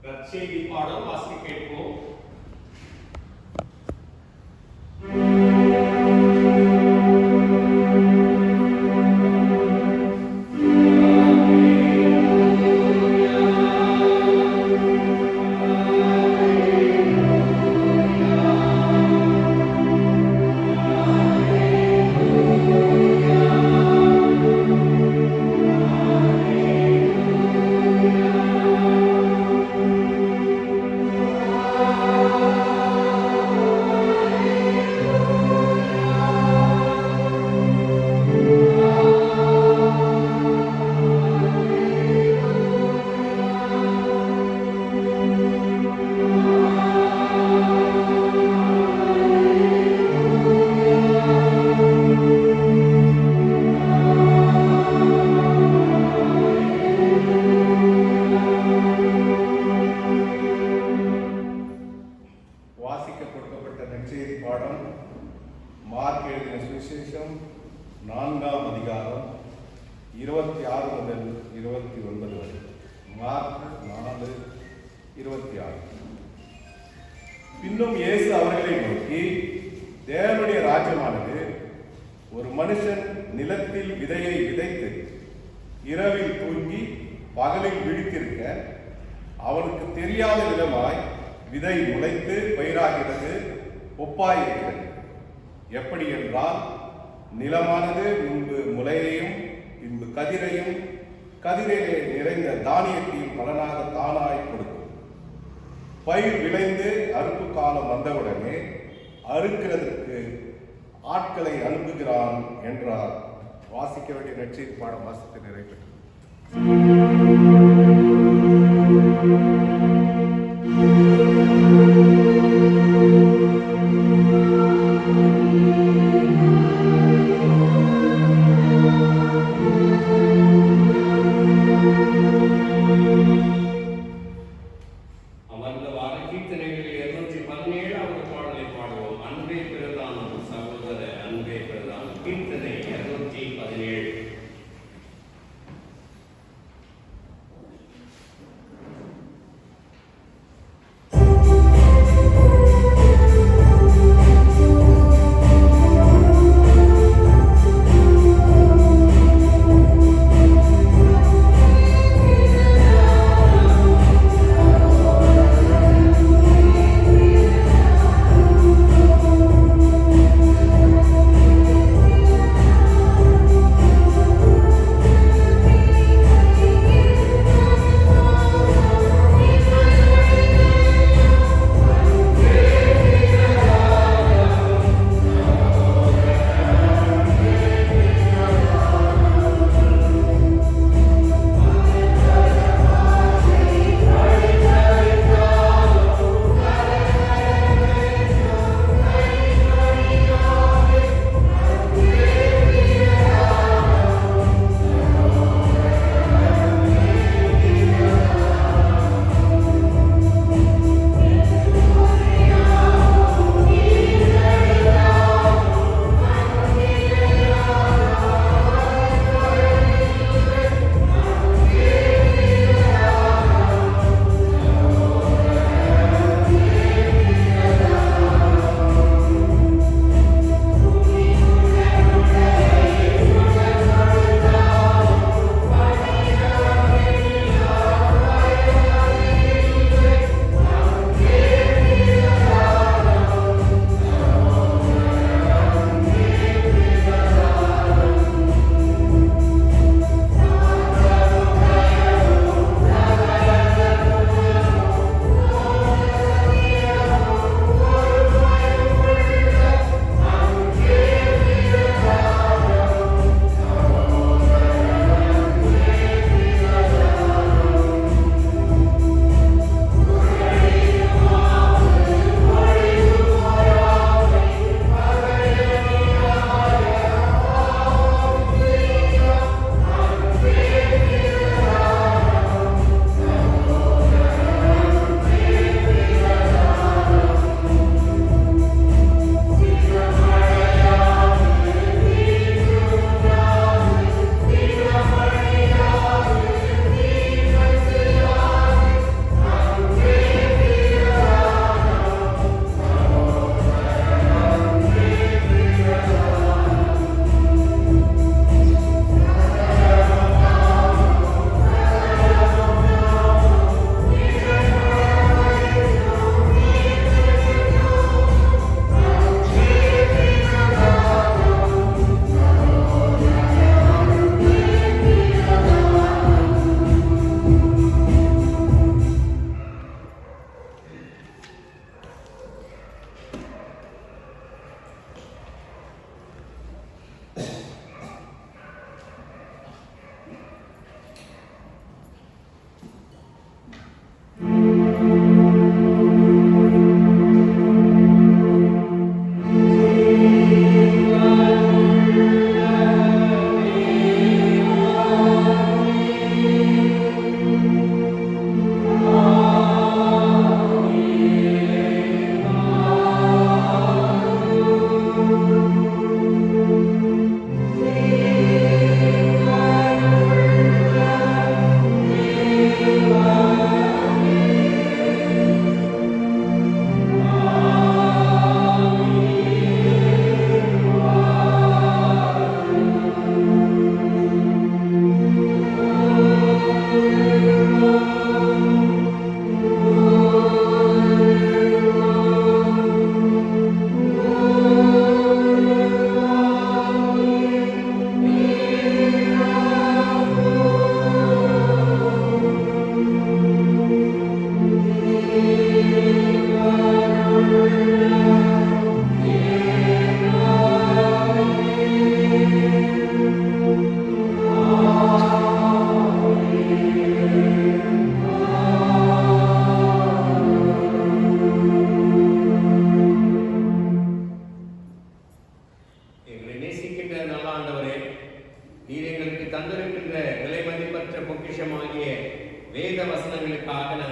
செய்தி பாடம் வாசிக்க கேட்போம். நற்செய்தி பாடம் மார்க் எழுதின சுவிசேஷம் 4ஆம் அதிகாரம் 26 முதல் 29 வரை. மார்க் 4:26. பின்னும் இயேசு அவர்களை நோக்கி, தேவனுடைய ராஜ்யமானது ஒரு மனுஷன் நிலத்தில் விதையை விதைத்து இரவில் தூங்கி பகலில் விழித்திருக்க அவனுக்கு தெரியாத விதமாய் விதை முளைத்து பயிராகிறது ஒப்பாயிருக்கிறது. எப்படி என்றால், நிலமானது முன்பு முளையையும் பின்பு கதிரையும் கதிரிலே நிறைந்த தானியத்தையும் பலனாக தானாய் கொடுக்கும். பயிர் விளைந்து அறுப்பு காலம் வந்தவுடனே அறுக்கிறதற்கு ஆட்களை அனுப்புகிறான் என்றார். வாசிக்க வேண்டிய நற்செய்தி பாடம் வாசித்து நிறைவேற்று.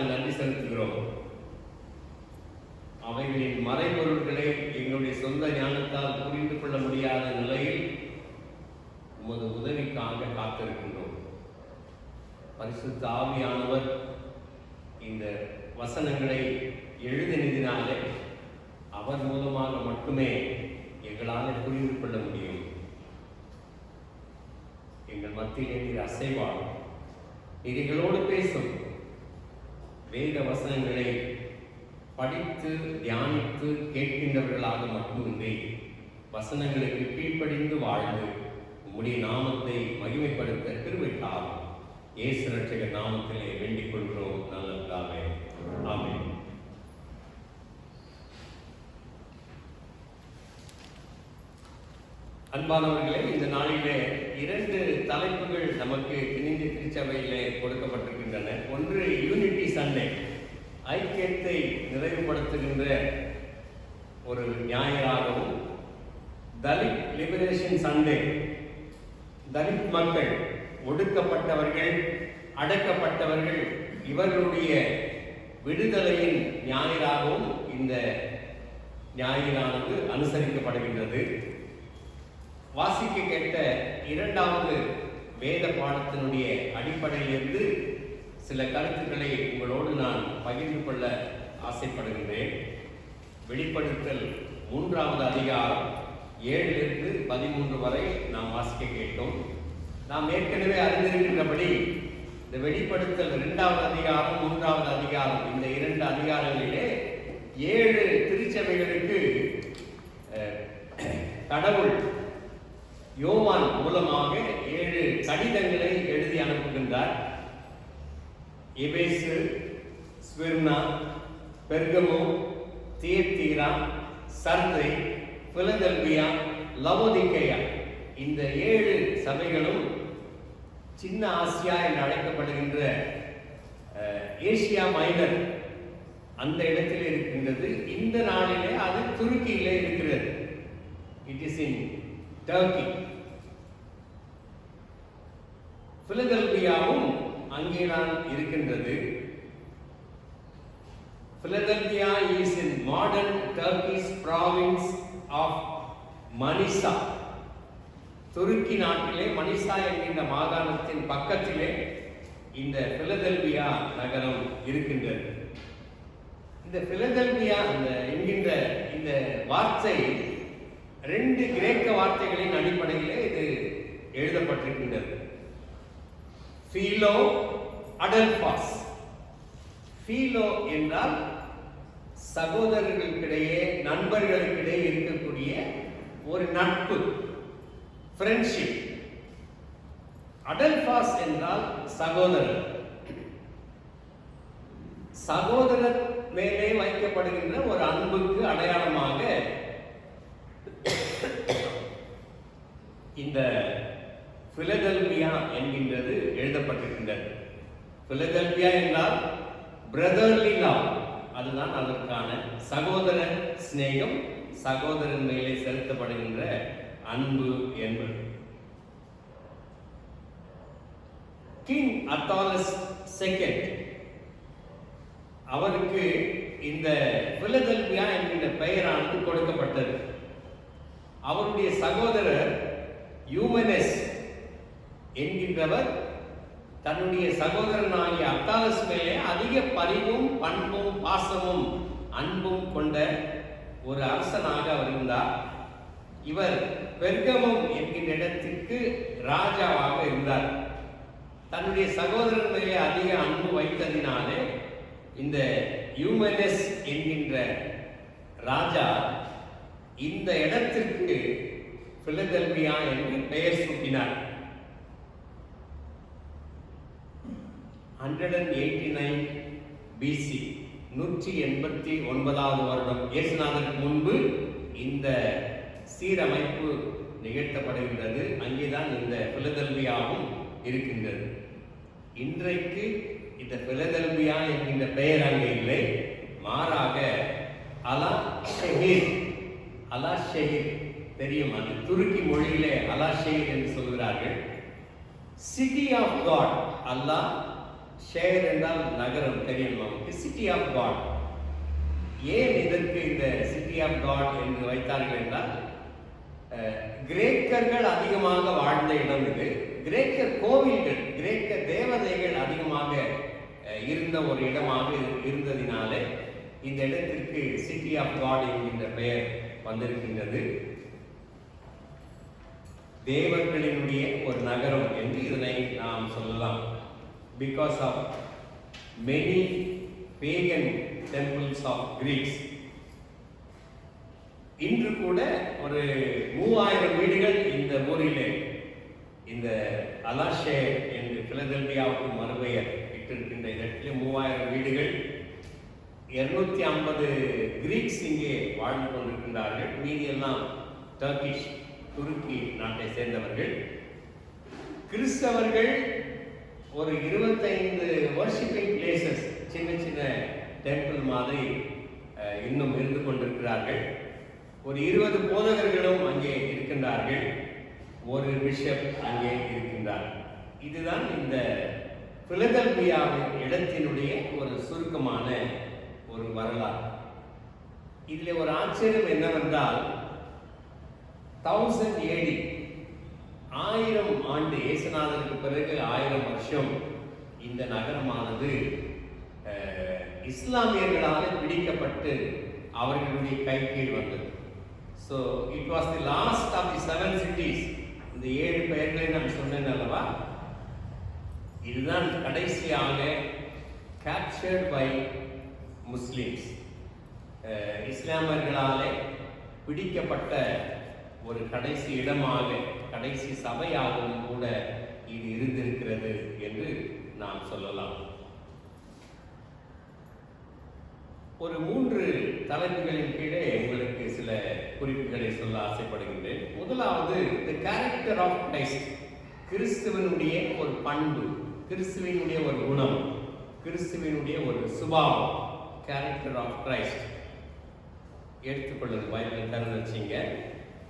நாங்கள் நன்றி செலுத்துகிறோம். அவைகளின் மறைபொருட்களை எங்களுடைய சொந்த ஞானத்தால் புரிந்து கொள்ள முடியாத நிலையில் உமது உதவிக்காக காத்திருக்கின்றோம். பரிசுத்த ஆவியானவர் இந்த வசனங்களை எழுதினதினாலே அவர் மூலமாக மட்டுமே எங்களால் புரிந்து கொள்ள முடியும். எங்கள் மத்தியிலே நீர் அசைவாடும், நீர் எங்களோடு பேசும். வேத வசனங்களை படித்து தியானித்து கேட்கின்றவர்களாக மட்டுமின்றி வசனங்களுக்கு கீழ்ப்படிந்து வாழ்ந்து உம்முடைய நாமத்தை மகிமைப்படுத்த கிருபைக்காக இயேசு ரட்சகர் நாமத்திலே வேண்டிக் கொள்கிறோம் நல்ல பிதாவே. ஆமென். அன்பானவர்களே, இந்த நாளிலே 2 தலைப்புகள் நமக்கு இந்திய திருச்சபையிலே கொடுக்கப்பட்டிருக்கின்றன. ஒன்று யூனிட்டி சண்டே, ஐக்கியத்தை நிறைவுபடுத்துகின்ற ஒரு ஞாயிறாகவும், தலித் லிபரேஷன் சண்டே, தலித் மக்கள், ஒடுக்கப்பட்டவர்கள், அடக்கப்பட்டவர்கள், இவர்களுடைய விடுதலையின் ஞாயிறாகவும் இந்த ஞாயிறானது அனுசரிக்கப்படுகின்றது. வாசிக்க கேட்ட 2வது வேத பாடத்தினுடைய அடிப்படையிலிருந்து சில கருத்துக்களை உங்களோடு நான் பகிர்ந்து கொள்ள ஆசைப்படுகின்றேன். வெளிப்படுத்தல் 3வது அதிகாரம் 7லிருந்து 13 வரை நாம் வாசிக்க கேட்டோம். நாம் ஏற்கனவே அறிந்திருக்கின்றபடி இந்த வெளிப்படுத்தல் 2வது அதிகாரம் 3வது அதிகாரம், இந்த 2 அதிகாரங்களிலே 7 திருச்சபைகளுக்கு கடவுள் யோவான் மூலமாக 7 கடிதங்களை எழுதி அனுப்புகின்றார். எபேசு, ஸ்மிர்னா, பெர்கமு, தியத்தீரா, சர்தை, பிலதெல்பியா, லவோதிக்கேயா, இந்த 7 சபைகளும் சின்ன ஆசியா என்று அழைக்கப்படுகின்ற ஏசியா மைனர் அந்த இடத்தில் இருக்கின்றது. இந்த நாளிலே அது துருக்கியிலே இருக்கிறது. It is in Turkey. பிலதெல்பியாவும் அங்கேதான் இருக்கின்றது. Philadelphia is in modern Turkish province of Manisa. துருக்கி நாட்டிலே மனிசா என்கின்ற மாகாணத்தின் பக்கத்திலே இந்த பிலதெல்பியா நகரம் இருக்கின்றது. இந்த பிலதெல்பியா என்கின்ற இந்த வார்த்தை 2 கிரேக்க வார்த்தைகளின் அடிப்படையிலே இது எழுதப்பட்டிருக்கின்றது. ஃபீலோ, அடல்பாஸ். ஃபீலோ என்றால் சகோதரர்களுக்கிடையே, நண்பர்களுக்கிடையே இருக்கக்கூடிய ஒரு நட்பு, ஃப்ரெண்ட்ஷிப். அடல்பாஸ் என்றால் சகோதரர். சகோதரர் மேலே வைக்கப்படுகின்ற ஒரு அன்புக்கு அடையாளமாக இந்த பிலதெல்பியா என்கின்றது எழுதப்பட்டிருக்கின்றது. பிலதெல்பியா என்றால் பிரதர்லி லவ், அதுதான் அதற்கான சகோதர சிநேகம், சகோதரன் மேலே செலுத்தப்படுகின்ற அன்பு என்பது. கிங் அத்தாலஸ் செகண்ட் அவருக்கு இந்த பிலதெல்பியா என்கின்ற பெயரானது கொடுக்கப்பட்டது. அவருடைய சகோதரர் யூமெனஸ் என்கின்றவர் தன்னுடைய சகோதரனாகிய அத்தாலஸ் மேலே அதிக பரிவும் பண்பும் பாசமும் அன்பும் கொண்ட ஒரு அரசனாக அவர் இருந்தார். இவர் பெர்கமம் என்கின்ற இடத்திற்கு ராஜாவாக இருந்தார். தன்னுடைய சகோதரன் மேலே அதிக அன்பு வைத்ததினாலே இந்த யூமெனஸ் என்கின்ற ராஜா இந்த இடத்திற்கு பிலதெல்பியா என்று பெயர் சூட்டினார். 189 BC, 189வது வருடம் இயேசுநாதருக்கு முன்பு இந்த சீரமைப்பு நிகழ்த்தப்படுகின்றது. அங்கேதான் இந்த பிலதெல்பியாவும் இருக்கின்றது. இன்றைக்கு இந்த பிலதெல்பியா என்கின்ற பெயர் அங்கே இல்லை, மாறாக அலா ஷெஹீர் தெரியும், அது துருக்கி மொழியிலே அலா ஷெஹீர் என்று சொல்கிறார்கள். சிட்டி ஆஃப் காட், அல்லாஹ் ஷேர் என்றால் நகரம் தெரியும் நமக்கு. City of God. ஏன் இதற்கு இந்த சிட்டி ஆஃப் காட் என்று வைத்தார்கள் என்றால், கிரேக்கர்கள் அதிகமாக வாழ்ந்த இடம் இது. கிரேக்க கோவில்கள், கிரேக்க தேவதைகள் அதிகமாக இருந்த ஒரு இடமாக இருந்ததினாலே இந்த இடத்திற்கு சிட்டி ஆஃப் காட் என்கின்ற பெயர் வந்திருக்கின்றது. தேவர்களினுடைய ஒரு நகரம் என்று இதனை நாம் சொல்லலாம். Because of many pagan temples of Greeks. இன்று கூட ஒரு 3000 வீடுகள் இந்த ஊரிலே, இந்த அலாஷேர் என்று பிலதெல்பியாவுக்கு மறுபெயர் இட்டிருக்கின்ற இடத்திலே 3000 வீடுகள், 250 கிரீக்ஸ் இங்கே வாழ்ந்து கொண்டிருக்கின்றார்கள். மீதியெல்லாம் டர்க்கிஷ், துருக்கி நாட்டை சேர்ந்தவர்கள். கிறிஸ்தவர்கள் ஒரு 25 வர்ஷிப்பிங் பிளேசஸ், சின்ன சின்ன டெம்பிள் மாதிரி இன்னும் இருந்து கொண்டிருக்கிறார்கள். ஒரு 20 போதகர்களும் அங்கே இருக்கின்றார்கள். ஒரு பிஷப் அங்கே இருக்கின்றார். இதுதான் இந்த பிலதெல்பியாவின் இடத்தினுடைய ஒரு சுருக்கமான ஒரு வரலாறு. இதில் ஒரு ஆச்சரியம் என்னவென்றால், 1000 AD, 1000 ஆண்டு, இயேசுநாதருக்கு பிறகு 1000 வருஷம் இந்த நகரமானது இஸ்லாமியர்களால் பிடிக்கப்பட்டு அவர்களுடைய கை கீழ் வந்தது. So it was the last of the 7 cities. இந்த 7 பெயர்களை நான் சொன்னேன் அல்லவா, இதுதான் கடைசியாக கேப்சர்ட் பை முஸ்லிம்ஸ், இஸ்லாமியர்களாலே பிடிக்கப்பட்ட ஒரு கடைசி இடமாக, கடைசி சபையாகவும் கூட இது இருந்திருக்கிறது என்று நாம் சொல்லலாம். ஒரு 3 தலைப்புகளின் கீழே உங்களுக்கு சில குறிப்புகளை சொல்ல ஆசைப்படுகின்றேன். முதலாவது, தி கேரக்டர் ஆஃப் கிரைஸ்ட். கிறிஸ்துவனுடைய ஒரு பண்பு, கிறிஸ்துவனுடைய ஒரு குணம், கிறிஸ்துவனுடைய ஒரு சுபாவம். கேரக்டர் ஆஃப் கிரைஸ்ட் எடுத்துக்கொள்ளுங்க, பைபிளை திறந்து வச்சிங்க.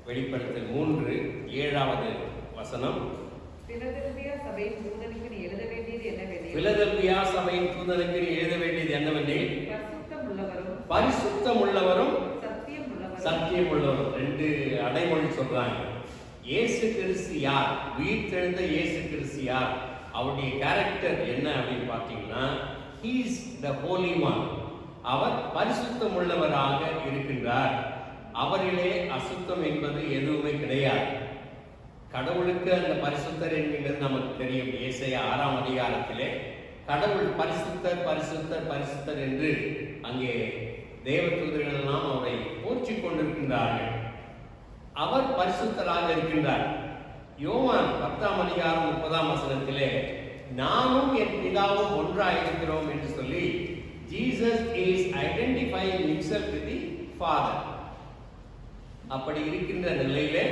வெளிப்படுத்தல் 3:7 வசனம். பிலதெல்பியா சபையின் தூதனுக்கு நீ எழுத வேண்டியது என்னவெனில், பிலதெல்பியா சபையின் தூதனுக்கு நீ எழுத வேண்டியது என்னவெனில், பரிசுத்தம் உள்ளவரும் சத்தியம் உள்ளவரும். 2 அடைமொழி சொல்றாங்க. இயேசு கிறிஸ்து யார்? உயிர்த்தெழுந்த இயேசு கிறிஸ்து யார்? அவருடைய கேரக்டர் என்ன அப்படின்னு பார்த்தீங்கன்னா, he is the holy one. அவர் பரிசுத்தம் உள்ளவராக இருக்கின்றார். அவரிலே அசுத்தம் என்பது எதுவுமே கிடையாது. கடவுளுக்கு அந்த பரிசுத்தர் என்கிறது நமக்கு தெரியும். ஏசாயா 6ஆம் அதிகாரத்திலே கடவுள் பரிசுத்தர் பரிசுத்தர் பரிசுத்தர் என்று அங்கே தேவதூதர்கள் எல்லாம் அவரை போற்றிக் கொண்டிருக்கின்றார்கள். அவர் பரிசுத்தராக இருக்கின்றார். யோவான் 10ஆம் அதிகாரம் 30ஆம் வசனத்திலே நானும் என் பிதாவும் ஒன்றாக இருக்கிறோம் என்று சொல்லி Jesus is identifying himself with the Father. அப்படி இருக்கின்ற நிலையிலே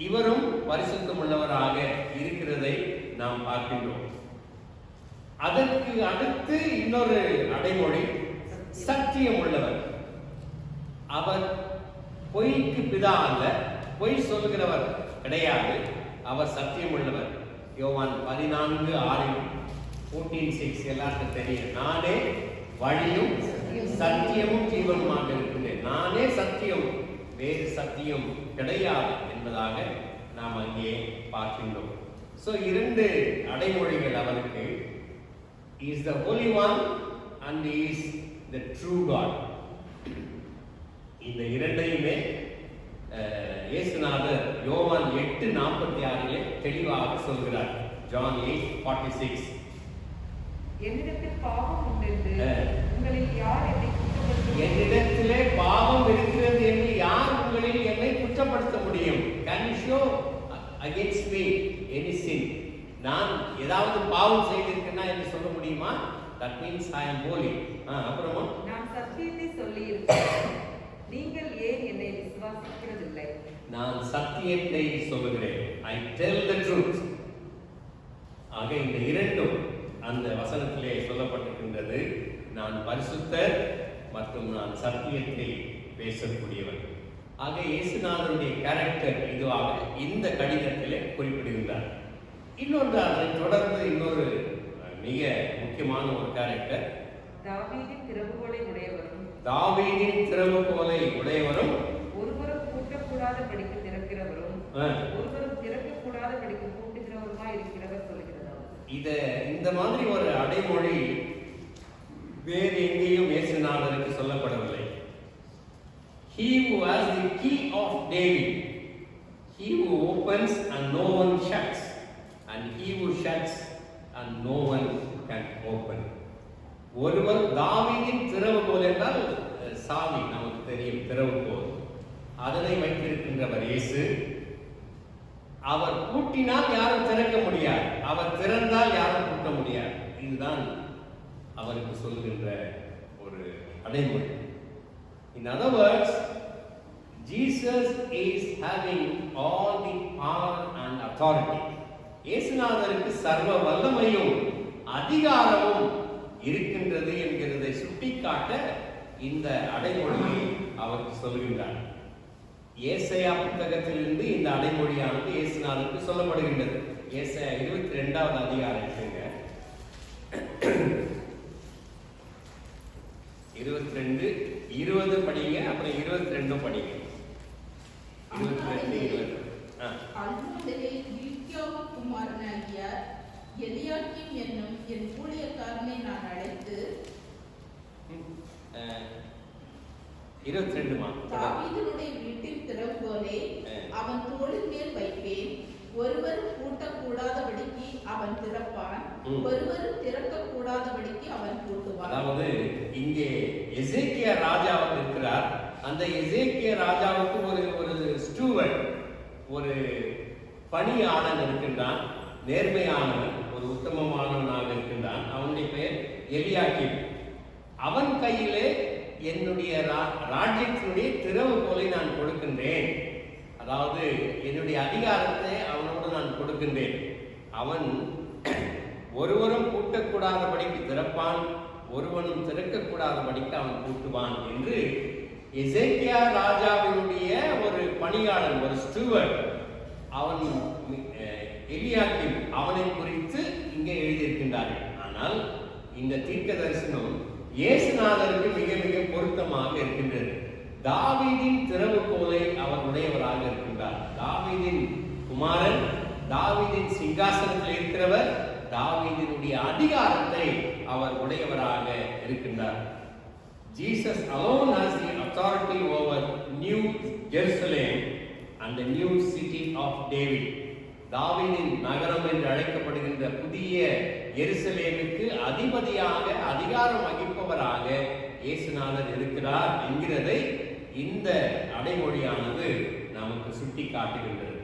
இவரும் பரிசுத்தம் உள்ளவராக இருக்கிறதை நாம் பார்க்கின்றோம். அதற்கு அடுத்து இன்னொரு அடைமொழி, சத்தியம் உள்ளவர். அவர் பொய்க்கு பிதா அல்ல, பொய் சொல்லுகிறவர் கிடையாது. அவர் சத்தியம் உள்ளவர். யோவான் 14:6, 14:6 எல்லாருக்கும் தெரியும். நானே வழியும் சத்தியமும் ஜீவனுமாக இருக்கின்றேன். நானே சத்தியம், வேறு சத்தியம் கிடையாது என்பதாக நாம் அங்கே பார்க்கின்றோம். ஸோ 2 அடைமொழிகள் அவருக்கு. Is the holy one and is the true God. இந்த 2ஐயுமே இயேசுநாதர் யோவான் 8:46 தெளிவாக சொல்கிறார். ஜான் 8:46. என்னிடத்தில் பாவம் உண்டென்று உங்களில் யார் என்னை குற்றப்படுத்த, என்னிடத்திலே பாவம் இருக்கிறது என்று யார் உங்களில் என்னை குற்றப்படுத்த முடியும்? Can you show against me any sin? நான் ஏதாவது பாவம் செய்திருக்கேனா என்று சொல்ல முடியுமா? That means I am holy. அப்புறமா நான் சத்தியத்தை சொல்லி இருக்கிறேன், நீங்கள் ஏன் என்னை விசுவாசிக்கிறதில்லை? நான் சத்தியத்தை சொல்லுகிறேன். I tell the truth. ஆக இந்த 2ம் அந்த வசனத்திலே சொல்லப்பட்டிருக்கின்றது. நான் பரிசுத்தர் மற்றும் நான் சத்தியத்தை பேசக்கூடியவன். ஆக இயேசுநாதருடைய கேரக்டர் இதுவாக இந்த கடிதத்திலே குறிப்பிடுகின்றார். இன்னொன்று, அதை தொடர்ந்து இன்னொரு மிக முக்கியமான ஒரு கேரக்டர். தாவீதின் திறவுகோலை உடையவரும் தாவீதின் திறவுகோலை உடையவரும் ஒருவரும் பூட்டக்கூடாதபடிக்கு திறக்கிறவரும் ஒருவரும் திறக்கக்கூடாதபடிக்கு பூட்டுகிறவருமாய் இருக்கிறவர் சொல்கிறதா? இந்த மாதிரி ஒரு அடைமொழி வேறு எங்கேயும் இயேசுநாதருக்கு சொல்லப்படவில்லை. He who has the key of David, he who opens and no one shuts, and he who shuts and no one can open. ஒருவர் தாவீதின் திறவுகோல் என்றால் சாவி, நமக்கு தெரியும் திறவுகோல், அதனை வைத்திருக்கின்றவர் இயேசு. அவர் பூட்டினால் யாரும் திறக்க முடியாது, அவர் திறந்தால் யாரும் பூட்ட முடியாது. இதுதான் அவருக்கு சொல்கின்ற ஒரு அடைமொழி. In other words, Jesus is having all the power and authority. இயேசுநாதருக்கு சர்வ வல்லமையும் அதிகாரமும் இருக்கின்றது என்கிறதை சுட்டிக்காட்ட இந்த அடைமொழியை அவர் சொல்கின்றார். ஏசாயா புத்தகத்திலிருந்து இந்த அடைமொழியானது இயேசுநாதருக்கு சொல்லப்படுகின்றது. ஏசாயா 22வது அதிகாரத்துங்க 22 20 படிங்க, அப்புறம் 22 படிங்க. 22 20. அந்நாளிலே மில்கியாவின் குமாரனாகிய எலியாக்கீம் என்னும் என் ஊழியக்காரனை நான் அழைத்து 22 தாவீதினுடைய வீட்டின் திறவுகோலை அவன் தோளின் மேல் வைப்பேன். ஒருவரும் பூட்டக்கூடாதபடிக்கு அவன் திறப்பான், ஒருவரும் திறக்கக்கூடாதபடிக்கு அவன் பூட்டுவான். அதாவது இங்கே எசேக்கியா ராஜா இருக்கிறார். அந்த எசேக்கியா ராஜாவுக்கு ஒரு ஸ்டூவர்ட், ஒரு பணியாளன் இருக்கின்றான். நேர்மையானவன், ஒரு உத்தமமானவனாக இருக்கின்றான். அவனுடைய பெயர் எலியாக்கீம். அவன் கையிலே என்னுடைய ராஜ்யத்தினுடைய திறவுகோலை நான் கொடுக்கின்றேன். அதாவது என்னுடைய அதிகாரத்தை அவனோடு நான் கொடுக்கின்றேன். அவன் ஒருவரும் பூட்டக்கூடாதபடிக்கு திறப்பான், ஒருவனும் திறக்கக்கூடாதபடிக்கு அவன் பூட்டுவான் என்று எசேக்கியா ராஜாவினுடைய ஒரு பணியாளன், ஒரு ஸ்டூவர்ட், அவன் எலியாக்கீம், அவனை குறித்து இங்கே எழுதியிருக்கின்றார்கள். ஆனால் இந்த தீர்க்க தரிசனம் இயேசுநாதருக்கு மிக மிக பொருத்தமாக இருக்கின்றது. தாவீதின் திறவுகோலை அவர் உடையவராக இருக்கின்றார். தாவீதின் குமாரன், தாவீதின் சிங்காசனத்தில் இருக்கிறவர், தாவீதினுடைய அதிகாரத்தை அவர் உடையவராக இருக்கின்றார். Jesus alone has the authority over New Jerusalem and the new city of David. தாவீதின் நகரம் என்று அழைக்கப்படுகின்ற புதிய எருசலேமுக்கு அதிபதியாக, அதிகாரம் வகிப்பவராக இயேசுநாதர் இருக்கிறார் என்கிறதை இந்த அடைமொழியானது நமக்கு சுட்டி காட்டுகின்றது.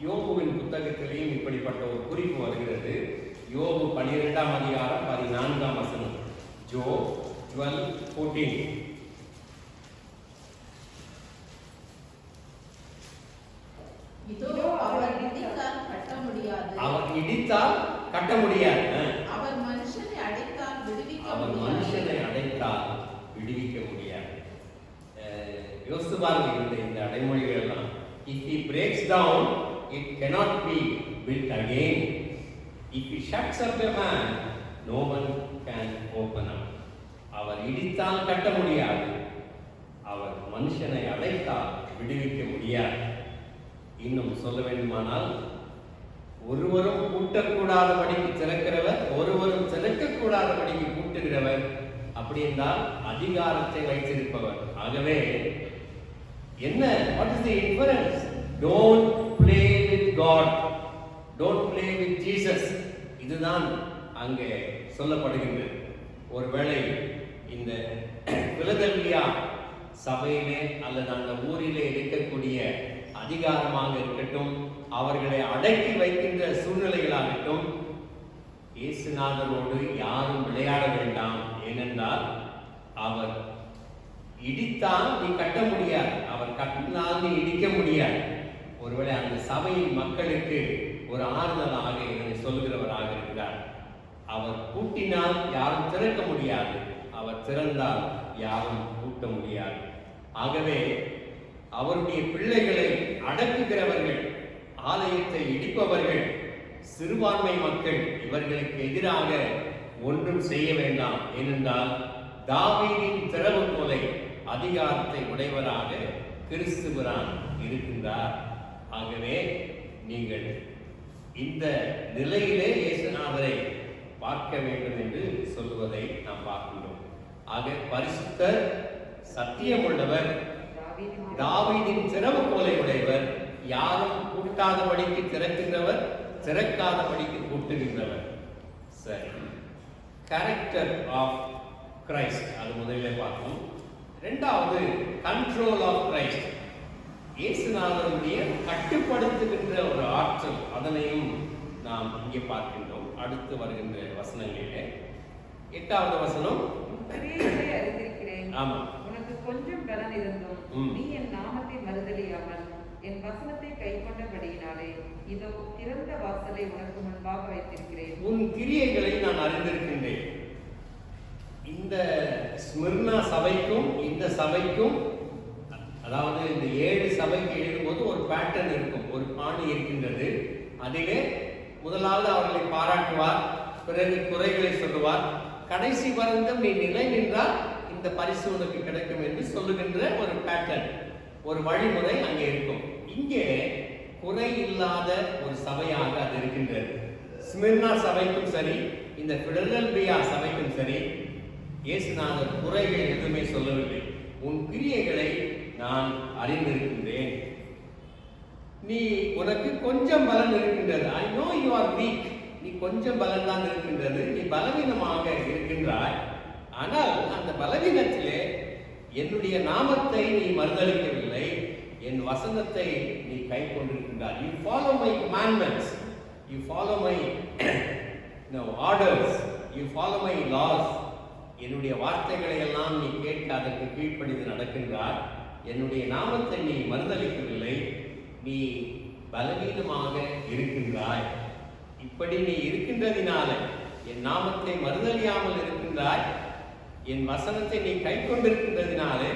யோபுவின் புத்தகத்திலேயும் இப்படிப்பட்ட ஒரு குறிப்பு வருகிறது. யோபு 12ஆம் அதிகாரம் 14ஆம் வசனம். Job 12:14. இதோ அவர் இடித்தால் கட்ட முடியாது, அவர் இடித்தால் கட்ட முடியாது, அவர் மனுஷனை அடைத்தால் விடுவிக்க அவர் முடியாது. மனுஷனை அடைத்தால் விடுவிக்க முடியாது. யோசித்து பாருங்க இந்த அடைமொழிகள் எல்லாம். If he breaks down, it cannot be built again. If he shuts up a man, no one can open up. அவர் இடித்தால் கட்ட முடியாது, அவர் மனுஷனை அடைத்தால் விடுவிக்க முடியாது. இன்னும் சொல்ல வேண்டுமானால், ஒருவரும் பூட்டக்கூடாதபடிக்கு திறக்கிறவர், ஒருவரும் திறக்கக்கூடாதபடிக்கு பூட்டுகிறவர். அப்படி என்றால் அதிகாரத்தை வைத்திருப்பவர். ஆகவே என்ன, what is the inference? Don't play with God, don't play with Jesus. இதுதான் அங்கே சொல்லப்படுகின்றது. ஒருவேளை இந்த பிலதெல்பியா சபையிலே அல்லது அந்த ஊரிலே இருக்கக்கூடிய அதிகாரமாக இருக்கட்டும், அவர்களை அடக்கி வைக்கின்ற சூழ்நிலைகளாகட்டும், இயேசுநாதரோடு யாரும் விளையாட வேண்டாம். ஏனென்றால் அவர் இடித்தால் நீ கட்ட முடியாது, அவர் கட்டினால் நீ இடிக்க முடியாது. ஒருவேளை அந்த சபையின் மக்களுக்கு ஒரு ஆறுதலாக இதனை சொல்கிறவராக இருக்கிறார். அவர் பூட்டினால் யாரும் திறக்க முடியாது, அவர் திறந்தால் யாரும் பூட்ட முடியாது. ஆகவே அவருடைய பிள்ளைகளை அடக்குகிறவர்கள், ஆலயத்தை இடிப்பவர்கள், சிறுபான்மை மக்கள், இவர்களுக்கு எதிராக ஒன்றும் செய்ய வேண்டாம். ஏனென்றால் தாவீதின் திறவுகோலை அதிகாரத்தை உடையவராக கிறிஸ்துவரான் இருக்கின்றார். ஆகவே நீங்கள் இந்த நிலையிலே இயேசுநாதரை பார்க்க வேண்டும் என்று சொல்லுவதை நாம் பார்க்கின்றோம். ஆக பரிசுத்தர், சத்தியமுள்ளவர், தாவீதின் திறவுகோலை உடையவர், யாரும் கூட்டாதபடிக்கு திறக்கின்றவர், திறக்காதபடிக்கு கூட்டுகின்றவர். சரி, கேரக்டர் ஆஃப் கிரைஸ்ட் அது முதலிலே பார்த்தோம். இரண்டாவது கண்ட்ரோல் ஆஃப் கிரைஸ்ட், இயேசுநாதருடைய கட்டுப்படுத்துகின்ற ஒரு ஆற்றல், அதனையும் நாம் இங்கே பார்க்கின்றோம். அடுத்து வருகின்ற வசனங்களிலே 8வது வசனம், கிரியைகளை அறிந்திருக்கிறேன். ஆமா, உனக்கு கொஞ்சம் பலன் இருந்தும் நீ என் நாமத்தை மறுதலியாமல் என் வசனத்தை கைக்கொண்டபடியினாலே இதோ திறந்த வாசலை உனக்கு முன்பாக வைத்திருக்கிறேன். உன் கிரியைகளை நான் அறிந்திருக்கின்றேன். இந்த ஸ்மிர்னா சபைக்கும் இந்த சபைக்கும், அதாவது இந்த 7 சபைக்கு எழுதும்போது ஒரு பேட்டர்ன் இருக்கும், ஒரு பாணி இருக்கின்றது. அதிலே முதலாவது அவர்களை பாராட்டுவார், பிறகு குறைகளை சொல்லுவார், கடைசி பர்யந்தம் நீ நிலை நின்றால் இந்த பரிசு உனக்கு கிடைக்கும் என்று சொல்லுகின்ற ஒரு பேட்டர்ன், ஒரு வழிமுறை அங்கே இருக்கும். இங்கே குறை இல்லாத ஒரு சபையாக அது இருக்கின்றது. ஸ்மிர்னா சபைக்கும் சரி, இந்த பிலதெல்பியா சபைக்கும் சரி, இயேசுநாதர் குறைகள் எதுவுமே சொல்லவில்லை. உன் கிரியைகளை நான் அறிந்திருக்கின்றேன். நீ உனக்கு கொஞ்சம் பலன் இருக்கின்றது. I know you are week. நீ கொஞ்சம் பலன் தான் இருக்கின்றது, நீ பலவீனமாக இருக்கின்றாய். ஆனால் அந்த பலவீனத்திலே என்னுடைய நாமத்தை நீ மறுதளிக்கவில்லை, என் வசனத்தை நீ கை கொண்டிருக்கின்றாய். You follow my commandments, you follow my orders, you follow my laws. என்னுடைய வார்த்தைகளை எல்லாம் நீ கேட்டு அதற்கு கீழ்ப்படிந்து நடக்கின்றாய். என்னுடைய நாமத்தை நீ மறுதளிக்கவில்லை, நீ பலவீனமாக இருக்கின்றாய். இப்படி நீ இருக்கின்றதினால, என் நாமத்தை மறுதலியாமல் இருக்கின்றாய், என் வசனத்தை நீ கை கொண்டிருக்கின்றதினாலே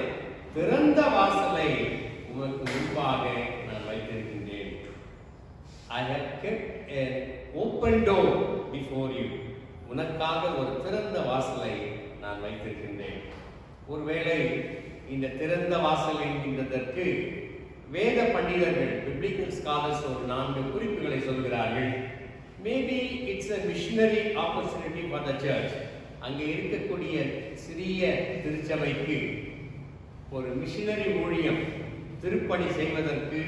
திறந்த வாசலை உனக்கு முன்பாக நான் வைத்திருக்கின்றேன். I have kept an open door before you. உனக்காக ஒரு திறந்த வாசலை நான் வைத்திருக்கின்றேன். ஒருவேளை இந்த திறந்த வாசல் என்கின்றதற்கு வேத பண்டிதர்கள், பிப்ளிக்கல் ஸ்காலர்ஸ் ஒரு 4 குறிப்புகளை சொல்கிறார்கள். Maybe it's a missionary opportunity for the church. அங்கே இருக்கக்கூடிய சிறிய திருச்சபைக்கு ஒரு மிஷனரி ஊழியம், திருப்பணி செய்வதற்கு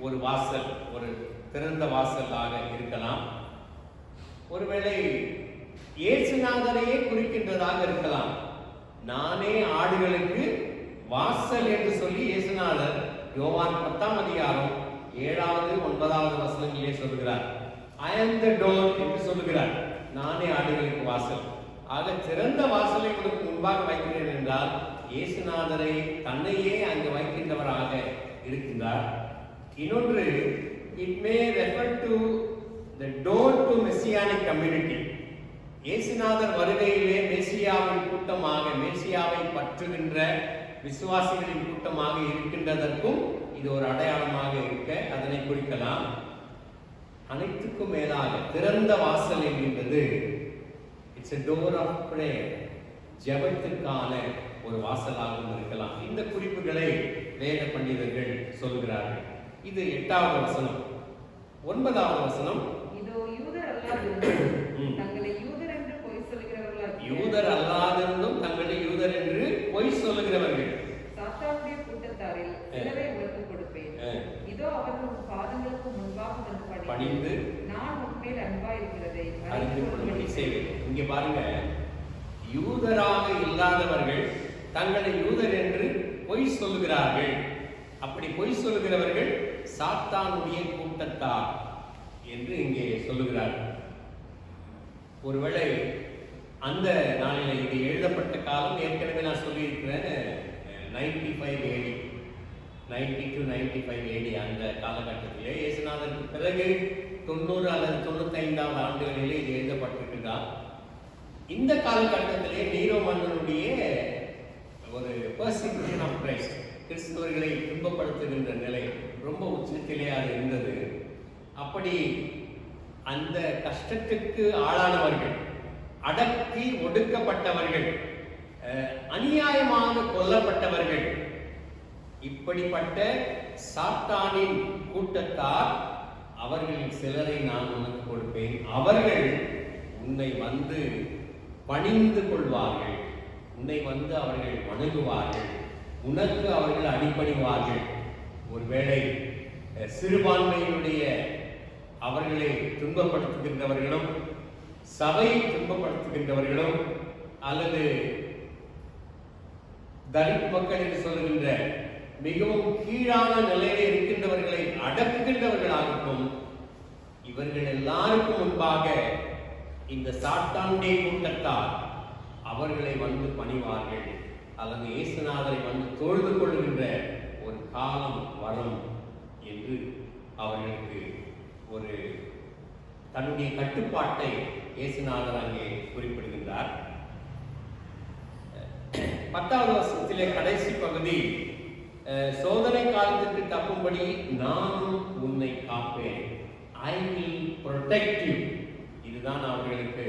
ஒரு வாசல், ஒரு திறந்த வாசலாக இருக்கலாம். ஒருவேளை இயேசுநாதரையே குறிக்கின்றதாக இருக்கலாம். நானே ஆடுகளுக்கு வாசல் என்று சொல்லி இயேசுநாதர் யோவான் 10ஆம் அதிகாரம் 7வது 9வது வசனங்களிலே சொல்கிறார். I am the door என்று சொல்லுகிறார். நானே ஆடுகளுக்கு வாசல். ஆக திறந்த வாசலை உனக்கு முன்பாக வைக்கிறேன் என்றால் இயேசுநாதரை தன்னையே அங்கு வைக்கின்றவராக இருக்கின்றார். இன்னொன்று, it may refer to the door to messianic community. இயேசுநாதர் வருகையிலே மெசியாவின் கூட்டமாக, மெசியாவை பற்றுகின்ற விசுவாசிகளின் கூட்டமாக இருக்கின்றதற்கும் இது ஒரு அடையாளமாக இருக்க அதனை குறிக்கலாம். அனைத்துக்கும் மேலாக திறந்த வாசல் என்கின்றது it's a door of prayer, ஜெபத்திற்கான ஒரு வாசலாகவும் இருக்கலாம். இந்த குறிப்புகளை வேத பண்டிதர்கள் சொல்கிறார்கள். இது 8வது வசனம். 9வது வசனம், இதோ யூதர் அல்லாதிருந்தும் தங்களை யூதர் என்று பொய் சொல்லுகிறவர்களாக, யூதர் அல்லாதிருந்தும் தங்களை யூதர் என்று பொய் சொல்லுகிறவர்கள், சாத்தானுடைய கூட்டத்தாரில் சிலரை உனக்கு கொடுப்பேன். இதோ அவர்கள் உன் பாதங்களுக்கு முன்பாக வந்து பணிந்து நான் உன்மேல் அன்பாயிருக்கிறதை அறிந்து கொள்ளும்படி செய்வேன். இங்கே பாருங்க, யூதராக இல்லாதவர்கள் தங்களை யூதர் என்று பொய் சொல்லுகிறார்கள். அப்படி பொய் சொல்லுகிறவர்கள் சாத்தானுடைய கூட்டத்தார் என்று இங்கே சொல்லுகிறார்கள். ஒருவேளை அந்த நாளில் இது எழுதப்பட்ட காலம் ஏற்கனவே நான் சொல்லியிருக்கிறேன், 95 AD, 90 to 95 AD அந்த காலகட்டத்திலே, இயேசுநாதருக்கு பிறகு 90 அல்லது 95வது ஆண்டுகளிலே இது எழுதப்பட்டிருக்கிறார். இந்த காலகட்டத்திலே நீரோ மன்னனுடைய ஒரு பர்சிக்யூஷன் ஆஃப் கிரைஸ்ட், கிறிஸ்தவர்களை துன்பப்படுத்துகின்ற நிலை ரொம்ப உச்சத்திலே அது இருந்தது. அப்படி அந்த கஷ்டத்துக்கு ஆளானவர்கள், அடக்கி ஒடுக்கப்பட்டவர்கள், அநியாயமாக கொல்லப்பட்டவர்கள், இப்படிப்பட்ட சாத்தானின் கூட்டத்தார், அவர்களில் சிலரை நான் உனக்கு கொடுப்பேன். அவர்கள் உன்னை வந்து பணிந்து கொள்வார்கள், உன்னை வந்து அவர்கள் வணங்குவார்கள், உனக்கு அவர்கள் அடிபணிவார்கள். ஒருவேளை சிறுபான்மையினுடைய அவர்களை துன்பப்படுத்துகின்றவர்களும், சபையை துன்பப்படுத்துகின்றவர்களும், அல்லது தலித் மக்கள் என்று சொல்லுகின்ற மிகவும் கீழான நிலையில் இருக்கின்றவர்களை அடக்குகின்றவர்களாகட்டும், இவர்கள் எல்லாருக்கும் முன்பாக இந்த சாத்தானுடைய கூட்டத்தார் அவர்களை வந்து பணிவார்கள், அல்லது இயேசுநாதரை வந்து தொழுது கொள்கின்ற ஒரு காலம் வரும் என்று அவர்களுக்கு ஒரு தன்னுடைய கட்டுப்பாட்டை இயேசுநாதர் அங்கே குறிப்பிடுகின்றார். 10வது வசனத்திலே கடைசி பகுதி, சோதனை காலத்திற்கு தப்பும்படி நானும் உன்னை காப்பேன், ஐ வில் ப்ரொடெக்ட் யூ. இதுதான் அவர்களுக்கு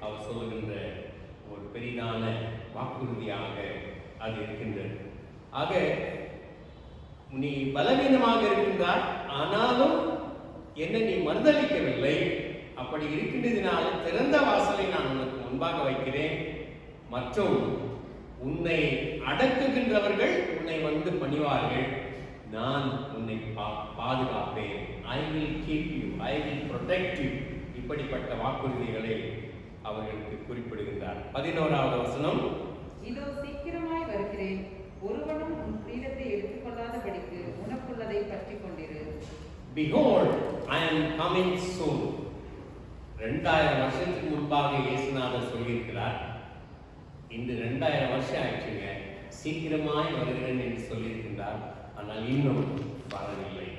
அவர் சொல்லுகின்ற ஒரு பெரிதான வாக்குறுதியாக அது இருக்கின்றது. ஆக நீ பலவீனமாக இருக்கின்றாய், ஆனாலும் என்னை நீ மறுதளிக்கவில்லை. அப்படி இருக்கின்றதினால திறந்த வாசலை நான் உனக்கு முன்பாக வைக்கிறேன். மற்றும் உன்னை அடக்குகின்றவர்கள் உன்னை வந்து பணிவார்கள், நான் உன்னை பாதுகாப்பேன். I will keep you, I will protect you. இப்படிப்பட்ட வாக்குறுதிகளை அவர்களுக்கு குறிப்பிடுகின்றார். 11வது வசனம், இதோ சீக்கிரமாய் வருகிறேன், ஒருவனும் உன் கிரீடத்தை எடுத்துக்கொள்ளாதபடிக்கு உனக்குள்ளதை பற்றிக் கொண்டிரு. Behold, I am coming soon. 2000 வருஷத்துக்கு முன்பாக இயேசுநாதர் சொல்லியிருக்கிறார். இந்த 2000 வருஷம் ஆயிடுச்சுங்க, சீக்கிரமாய் வருகிறேன் என்று சொல்லியிருக்கின்றார். ஆனால் இன்னும் வரவில்லை.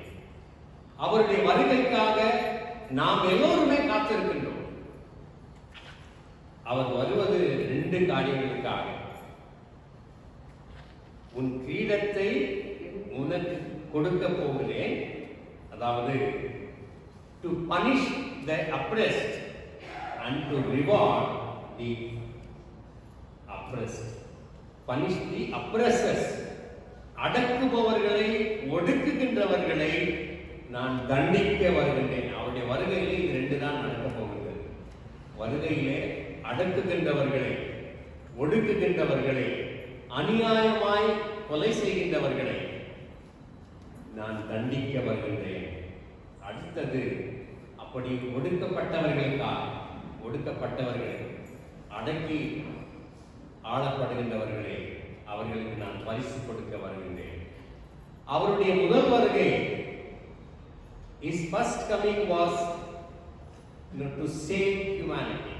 அவருடைய வருகைக்காக நாம் எல்லோருமே காத்திருக்கின்றோம். அவர் வருவது 2 காரியங்களுக்காக. உன் கிரீடத்தை உனக்கு கொடுக்க போகிறேன், அதாவது to punish the oppressed and to reward the oppressed. Punish the oppressors. அடக்குபவர்களை, ஒடுக்குகின்றவர்களை நான் தண்டிக்க வருகின்றேன். அவருடைய வருகையிலே இது 2 தான் நடக்க போகிறது. வருகையிலே அடக்குகின்றவர்களை, ஒடுக்குகின்றவர்களை, அநியாயமாய் கொலை செய்கின்றவர்களை நான் தண்டிக்க வருகின்றேன். அடுத்தது, அப்படி ஒடுக்கப்பட்டவர்களை அடக்கி ஆளப்படுகின்றவர்களை அவர்களுக்கு நான் பரிசு கொடுக்க வருகின்றேன். அவருடைய முதல் வருகை, his first coming was to save humanity.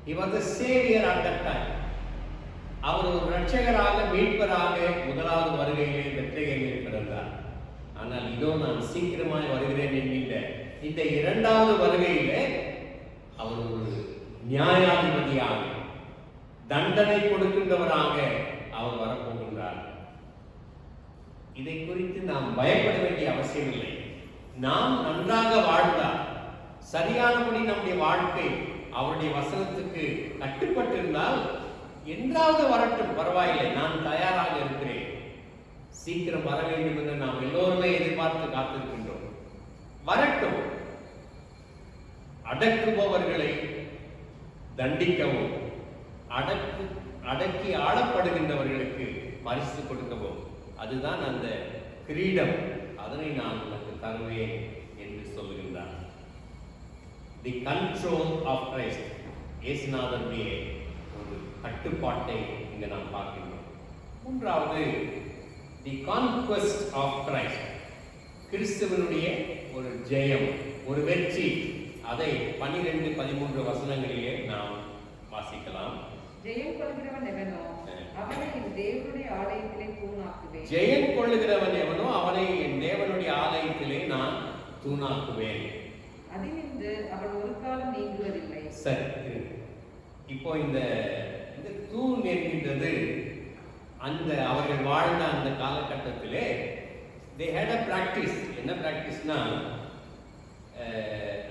He was the savior at that time. அவர் ஒரு இரட்சகராக, மீட்பராக முதலாவது வருகையிலே பெத்லகேமில் பிறந்தார். ஆனால் இதோ நான் சீக்கிரமாய் வருகிறேன் என்கின்ற இந்த 2வது வருகையிலே அவர் ஒரு நியாயாதிபதியாக, தண்டனை கொடுக்கின்றவராக அவர் வரப்போகின்றார். இதை குறித்து நாம் பயப்பட வேண்டிய அவசியமில்லை. நாம் நன்றாக வாழ்ந்தால், சரியானபடி நம்முடைய வாழ்க்கை அவருடைய வசனத்துக்கு கட்டுப்பட்டிருந்தால், என்றாவது வரட்டும், பரவாயில்லை, நான் தயாராக இருக்கிறேன். சீக்கிரம் வர வேண்டும் என்று நாம் எல்லோருமே எதிர்பார்த்து காத்திருக்கின்றோம். வரட்டும். அடக்குபவர்களை தண்டிக்கவும், அடக்கி ஆளப்படுகின்றவர்களுக்கு பரிசு கொடுக்கவும், அதுதான் அந்த கிரீடம். அதனை நான் உனக்கு தருவேன் என்று சொல்லுகின்றார். தி கண்ட்ரோல் ஆஃப் கிரைஸ்ட், இயேசுநாதருடைய ஒரு கட்டுப்பாட்டை இங்கு நாம் பார்க்கின்றோம். 3வது, தி கான்குவெஸ்ட் ஆஃப் கிரைஸ்ட், கிறிஸ்துவனுடைய ஒரு ஜெயம், ஒரு வெற்றி. அதை 12, 13 வசனங்களிலே நாம் வாசிக்கலாம். ஜெயம் கொள்கிறவன் எவனோ அவனை என் தேவனுடைய ஆலயத்திலே தூணாக்குவேன். ஜெயம் கொள்ளுகிறவன் எவனோ அவனை என் தேவனுடைய ஆலயத்திலே நான் தூணாக்குவேன். அதிலிருந்து அவன் ஒரு காலம் நீங்குவதில்லை. சரி, இப்போ இந்த தூண் என்கின்றது அந்த அவர்கள் வாழ்ந்த அந்த காலகட்டத்திலே they had a practice. என்ன பிராக்டிஸ்னா,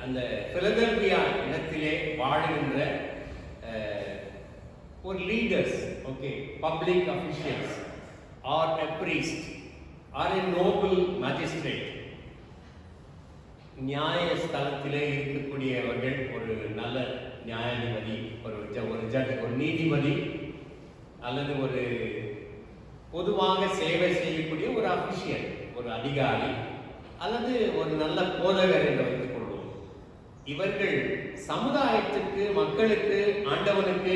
அந்த பிலதெல்பியா இடத்திலே வாழுகின்ற ஒரு leaders, okay, public officials or a priest or a noble magistrate, நியாய ஸ்தலத்திலே இருக்கக்கூடியவர்கள், ஒரு நல்ல நியாயாதிபதி, ஒரு ஜட்ஜ், ஒரு நீதிபதி, அல்லது ஒரு பொதுவாக சேவை செய்யக்கூடிய ஒரு அபிஷியல், ஒரு அதிகாரி, அல்லது ஒரு நல்ல போதகர் என்று வைத்துக் கொள்வோம். இவர்கள் சமுதாயத்துக்கு, மக்களுக்கு, ஆண்டவனுக்கு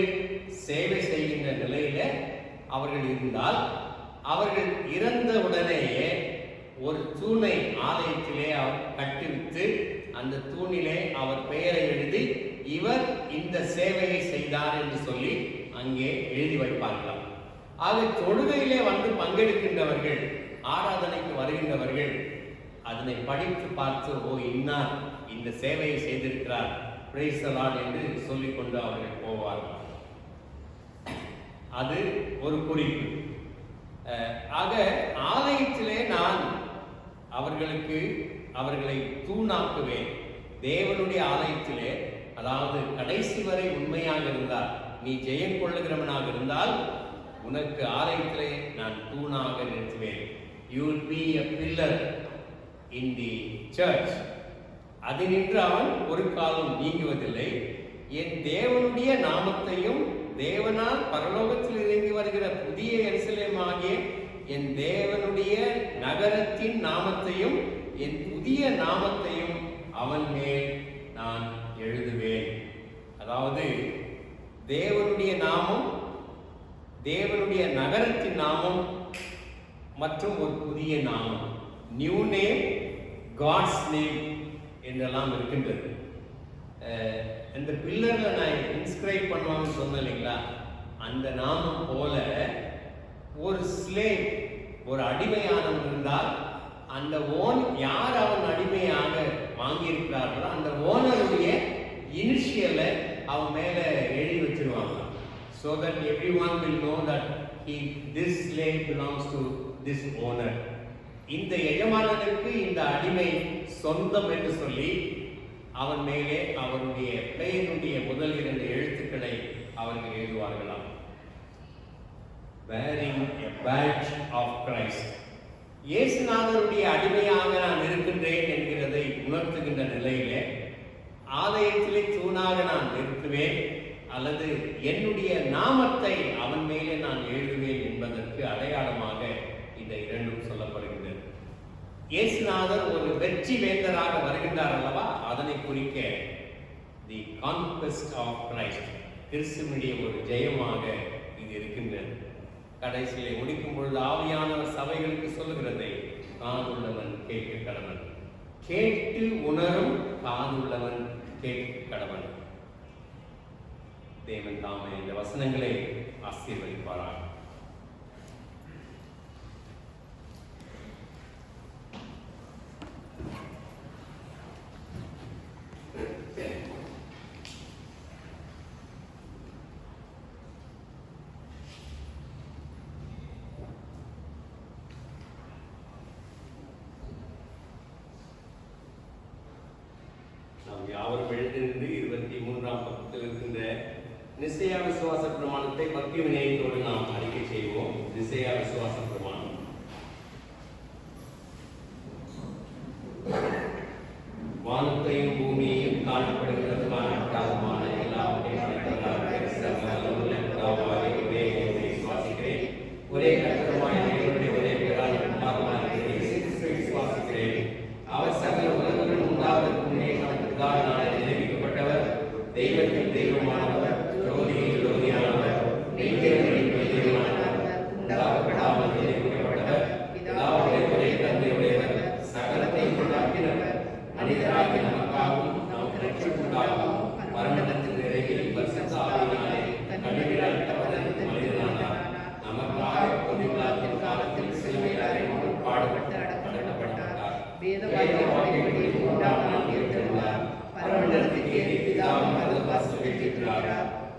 சேவை செய்கின்ற நிலையில அவர்கள் இருந்தால், அவர்கள் இறந்த உடனேயே ஒரு தூணை ஆலயத்திலே அவர் கட்டிவிட்டு அந்த தூணிலே அவர் பெயரை எழுதி இவர் இந்த சேவையை செய்தார் என்று சொல்லி அங்கே எழுதி வைப்பார்களாம். ஆக தொழுகையிலே வந்து பங்கெடுக்கின்றவர்கள், ஆராதனைக்கு வருகின்றவர்கள் அதனை படித்து பார்த்து, ஓ, இன்னார் இந்த சேவையை செய்திருக்கிறார், பிரைஸ் தி லார்ட் என்று சொல்லிக்கொண்டு அவர்கள் போவார்கள். அது ஒரு குறிப்பு. ஆக ஆலயத்திலே நான் அவர்களை தூணாக்குவேன். தேவனுடைய ஆலயத்திலே, அதாவது கடைசி வரை உண்மையாக இருந்தால், நீ ஜெயம் கொள்ளுகிறவனாக இருந்தால், உனக்கு ஆலயத்திலே நான் தூணாக நிறுத்துவேன். You will be a pillar in the church. அது நின்று அவன் ஒரு காலம் நீங்குவதில்லை. என் தேவனுடைய நாமத்தையும், தேவனால் பரலோகத்தில் இறங்கி வருகிற புதிய எருசலேமாகிய என் தேவனுடைய நகரத்தின் நாமத்தையும், என் புதிய நாமத்தையும் அவன் மேல் நான் எழுதுவேன். அதாவது தேவனுடைய நாமம், தேவனுடைய நகரத்தின் நாமம் மற்றும் ஒரு புதிய நாமம், நியூ நேம், காட்ஸ் நேம் என்றெல்லாம் இருக்கின்றது. இந்த பில்லர்ல நான் இன்ஸ்கிரைப் பண்ணுவாங்கன்னு சொன்னேன் இல்லைங்களா, அந்த நாமம் போல ஒரு ஸ்லேவ், ஒரு அடிமையானவன் இருந்தால், அந்த யார் அவன் அடிமையாக வாங்கியிருக்கிறார்களோ அந்த ஓனருடைய இனிஷியலை அவன் மேல எழுதி வச்சிருவாங்க. So that everyone will know that this slave belongs to this owner. இந்த எஜமானனுக்கு இந்த அடிமை சொந்தம் என்று சொல்லி அவன் மேலே அவருடைய பெயருடைய முதல் 2 எழுத்துக்களை அவர்கள் எழுதுவார்களாம். Wearing a badge of Christ. இயேசுநாதருடைய அடிமையாக நான் இருக்கின்றேன் என்கிறதை உணர்த்துகின்ற நிலையிலே ஆலயத்திலே தூணாக நான் நிறுத்துவேன், அல்லது என்னுடைய நாமத்தை அவன் மேலே நான் எழுதுவேன் என்பதற்கு அடையாளமாக இந்த 2ம் சொல்லப்படுகின்றது. இயேசுநாதர் ஒரு வெற்றி வேந்தராக வருகின்றார் அல்லவா, அதனை குறிக்க தி கான்குவெஸ்ட் ஆஃப் கிரைஸ்ட், கிறிஸ்துவினுடைய ஒரு ஜெயமாக இது இருக்கின்றது. கடைசியிலே முடிக்கும் பொழுது ஆவியானவர் சபைகளுக்கு சொல்லுகிறதை காதுள்ளவன் கேட்க கடவன், கேட்டு உணரும் காதுள்ளவன் கேட்க கடவன். தேவன் தாமே இந்த வசனங்களை ஆசீர்வதிப்பாராக. நாம் யாவரும் எழுந்திருந்து 23ஆம் பக்கத்தில் இருக்கின்ற நிசையா விசுவாச பிரமாணத்தை பக்தி வினயத்தோடு நாம் அறிக்கை செய்வோம். நிசையா விசுவாச பிரமாணம். வானத்தையும் பூமியையும் காணப்படுகிறதுமான காலமான எல்லாவற்றையும் விசுவாசிக்கிறேன். ஒரே கர்த்தருமாய் தேவனுடைய ஒரே பேரால் விசுவாசிக்கிறேன். அவர் சகல உலகங்கள் உண்டாவதற்கு முன்னே நாளில் நிரூபிக்கப்பட்டவர், தெய்வத்தின் தெய்வமானவர், ஜோதியின் ஜோதியானவர், மெய்தேவனின் மெய்தேவனானவர், உண்டாக்கப்படாமல் நிரூபிக்கப்பட்டவர், பிதாவுடைய ஒரே தந்தையுடையவர், சகலத்தை உண்டாக்கினவர், மனிதராகிய நமக்காகவும் நமக்கு ரட்சிப்புக்காகவும் மரணத்தின் நிறைவில் பரிசுத்த ஆவியினாலே கண்டுவிடப்பட்டவர் மனிதனானார். நமக்காக பொதுவிழாத்தின் காலத்தில் சிலுவையில் அறைந்து பாடுபட்டு அடக்கப்பட்டார். வேதவாக்கியங்களை உண்டானால் இருக்கிறார். பரமண்டலத்துக்கு ஏறி பிதாவின் வலதுபார்சல் வீற்றிருக்கிறார்.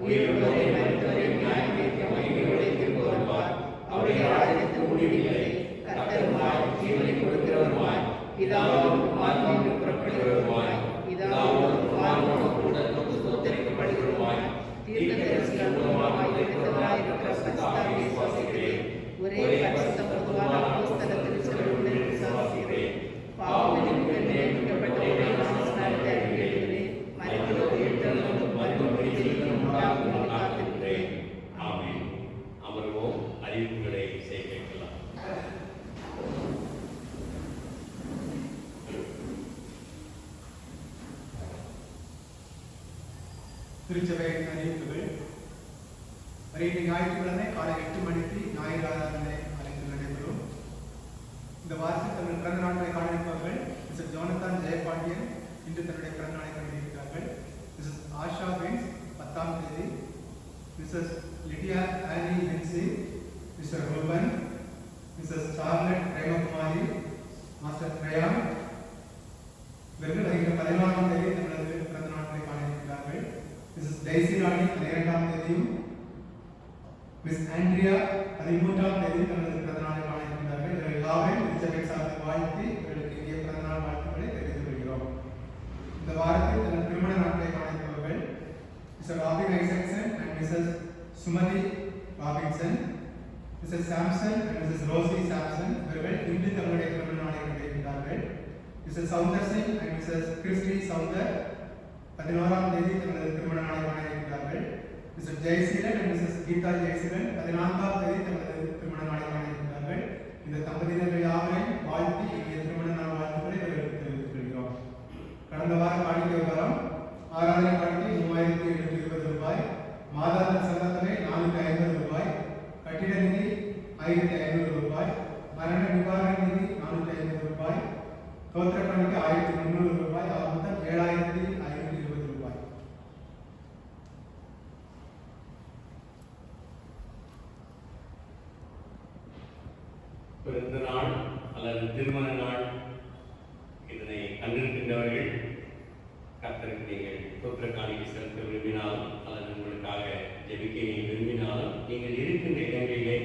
உயிருள்ளோரை மரித்தோரை நியாயம் தீர்க்க மகிமையோடு திரும்ப வருவார். அவருடைய ராஜ்யத்துக்கு முடிவில்லை. கர்த்தருமாய் ஜீவனை கொடுக்கிறவருமாய் பிதாவோடும் குமாரனோடும் புறப்படுகிறவருமாய் பிதாவோடும் குமாரனோடும் கூட ஸ்தோத்தரிக்கப்படுகிறவருமாய் தீர்க்கதரிசிகள் மூலமாக இருந்தவராயிருக்கிற பரிசுத்த ஆவியை விசுவாசிக்கிறேன். ஒரே பரிசுத்த பொதுவான அப்போஸ்தல திருச்சபையுடன் விசுவாசிக்கிறேன். பாவமன்னிப்புக்கு நியமிக்கப்பட்ட ஒரே விசுவாசத்தை அறிக்கையிடுகிறேன். மரித்தோர் உயிர்த்தெழுதலும் மறுபடி ஜீவனும் உண்டாகும் என்று காத்திருக்கிறேன். ஆமென். அமர்வோம். அறிவிப்புகளை செய்ய கேட்கலாம். திருச்சபை அறிவிப்புகள். வருகிற ஞாயிற்றுக்கிழமை காலை 8 மணிக்கு ஞாயிறு ஆராதனை அழைத்து நடைபெறும். இந்த வாரத்தில் தங்கள் பிறந்த நாட்களை காணிப்பவர்கள் மிஸ்டர் ஜோனத்தான் ஜெயபாண்டியன் இன்று தன்னுடைய பிறந்த நாளை கொண்டிருக்கிறார்கள். மிஸ்ஸஸ் ஆஷா பென்ஸ் 10ஆம் தேதி, Mrs Lydia Annie Hensi, Mr Ruben, Mrs Charlotte Premakumari, master Brian இவர்கள் வருகிற 14ஆம் தேதி தங்களது பிறந்த நாட்களை காணியிருக்கிறார்கள். மிஸ்ஸஸ் டெய்சி ராணி 12ஆம் தேதியும், மிஸ் ஆண்ட்ரியா 13ஆம் தேதி தங்களது பிறந்தநாளை காணியிருக்கிறார்கள். இவர்கள் எல்லாரையும் திருச்சபை சார்பில் வாழ்த்தி இவர்களுக்கு இனிய பிறந்தநாள் வாழ்த்துக்களை தெரிவித்துக் கொள்கிறோம். இந்த வாரத்தில் தங்கள் திருமண நாட்களை காணிப்பவர்கள் Mr Robin Isaacson and Mrs Sumathi Robinson, Mrs Samson and Mrs Rosy Samson இவர்கள் இன்று தங்களுடைய திருமண நாளை கொண்டிருக்கிறார்கள். Mrs Soundar Singh and Mrs Christy Soundar 11ஆம் தேதி தங்களது திருமண நாளை காணியிருக்கிறார்கள். Mr Jayaseelan and Mrs Geetha Jayaseelan 14ஆம் தேதி தங்களது திருமண நாளை காணியிருக்கிறார்கள். இந்த தம்பதியினர்கள் யாவரையும் வாழ்த்தி இனிய திருமண நாள் வாழ்த்துக்களை இவர்களுக்கு தெரிவித்துக் கொள்கிறோம். கடந்த வாரம் காணிக்கை விவரம்: ஆராதனை காணிக்கை 3720 ரூபாய், மாதாந்திர சங்கத்தொகை 450 ரூபாய், கட்டிட நிதி 1500 ரூபாய், மரண நிவாரண நிதி 450 ரூபாய், தோற்ற காணிக்கை 1300 ரூபாய், ஆக மொத்தம் 7520 ரூபாய். பிறந்த நாள் அல்லது திருமண நாள் இதனை கண்டிருக்கின்றவர்கள் கர்த்தருக்கு நீங்கள் தோற்ற காணிக்கை செலுத்த விரும்பினாலும் அல்லது உங்களுக்காக ஜெபிக்க நீங்கள் விரும்பினாலும் நீங்கள் இருக்கின்ற இடங்களிலே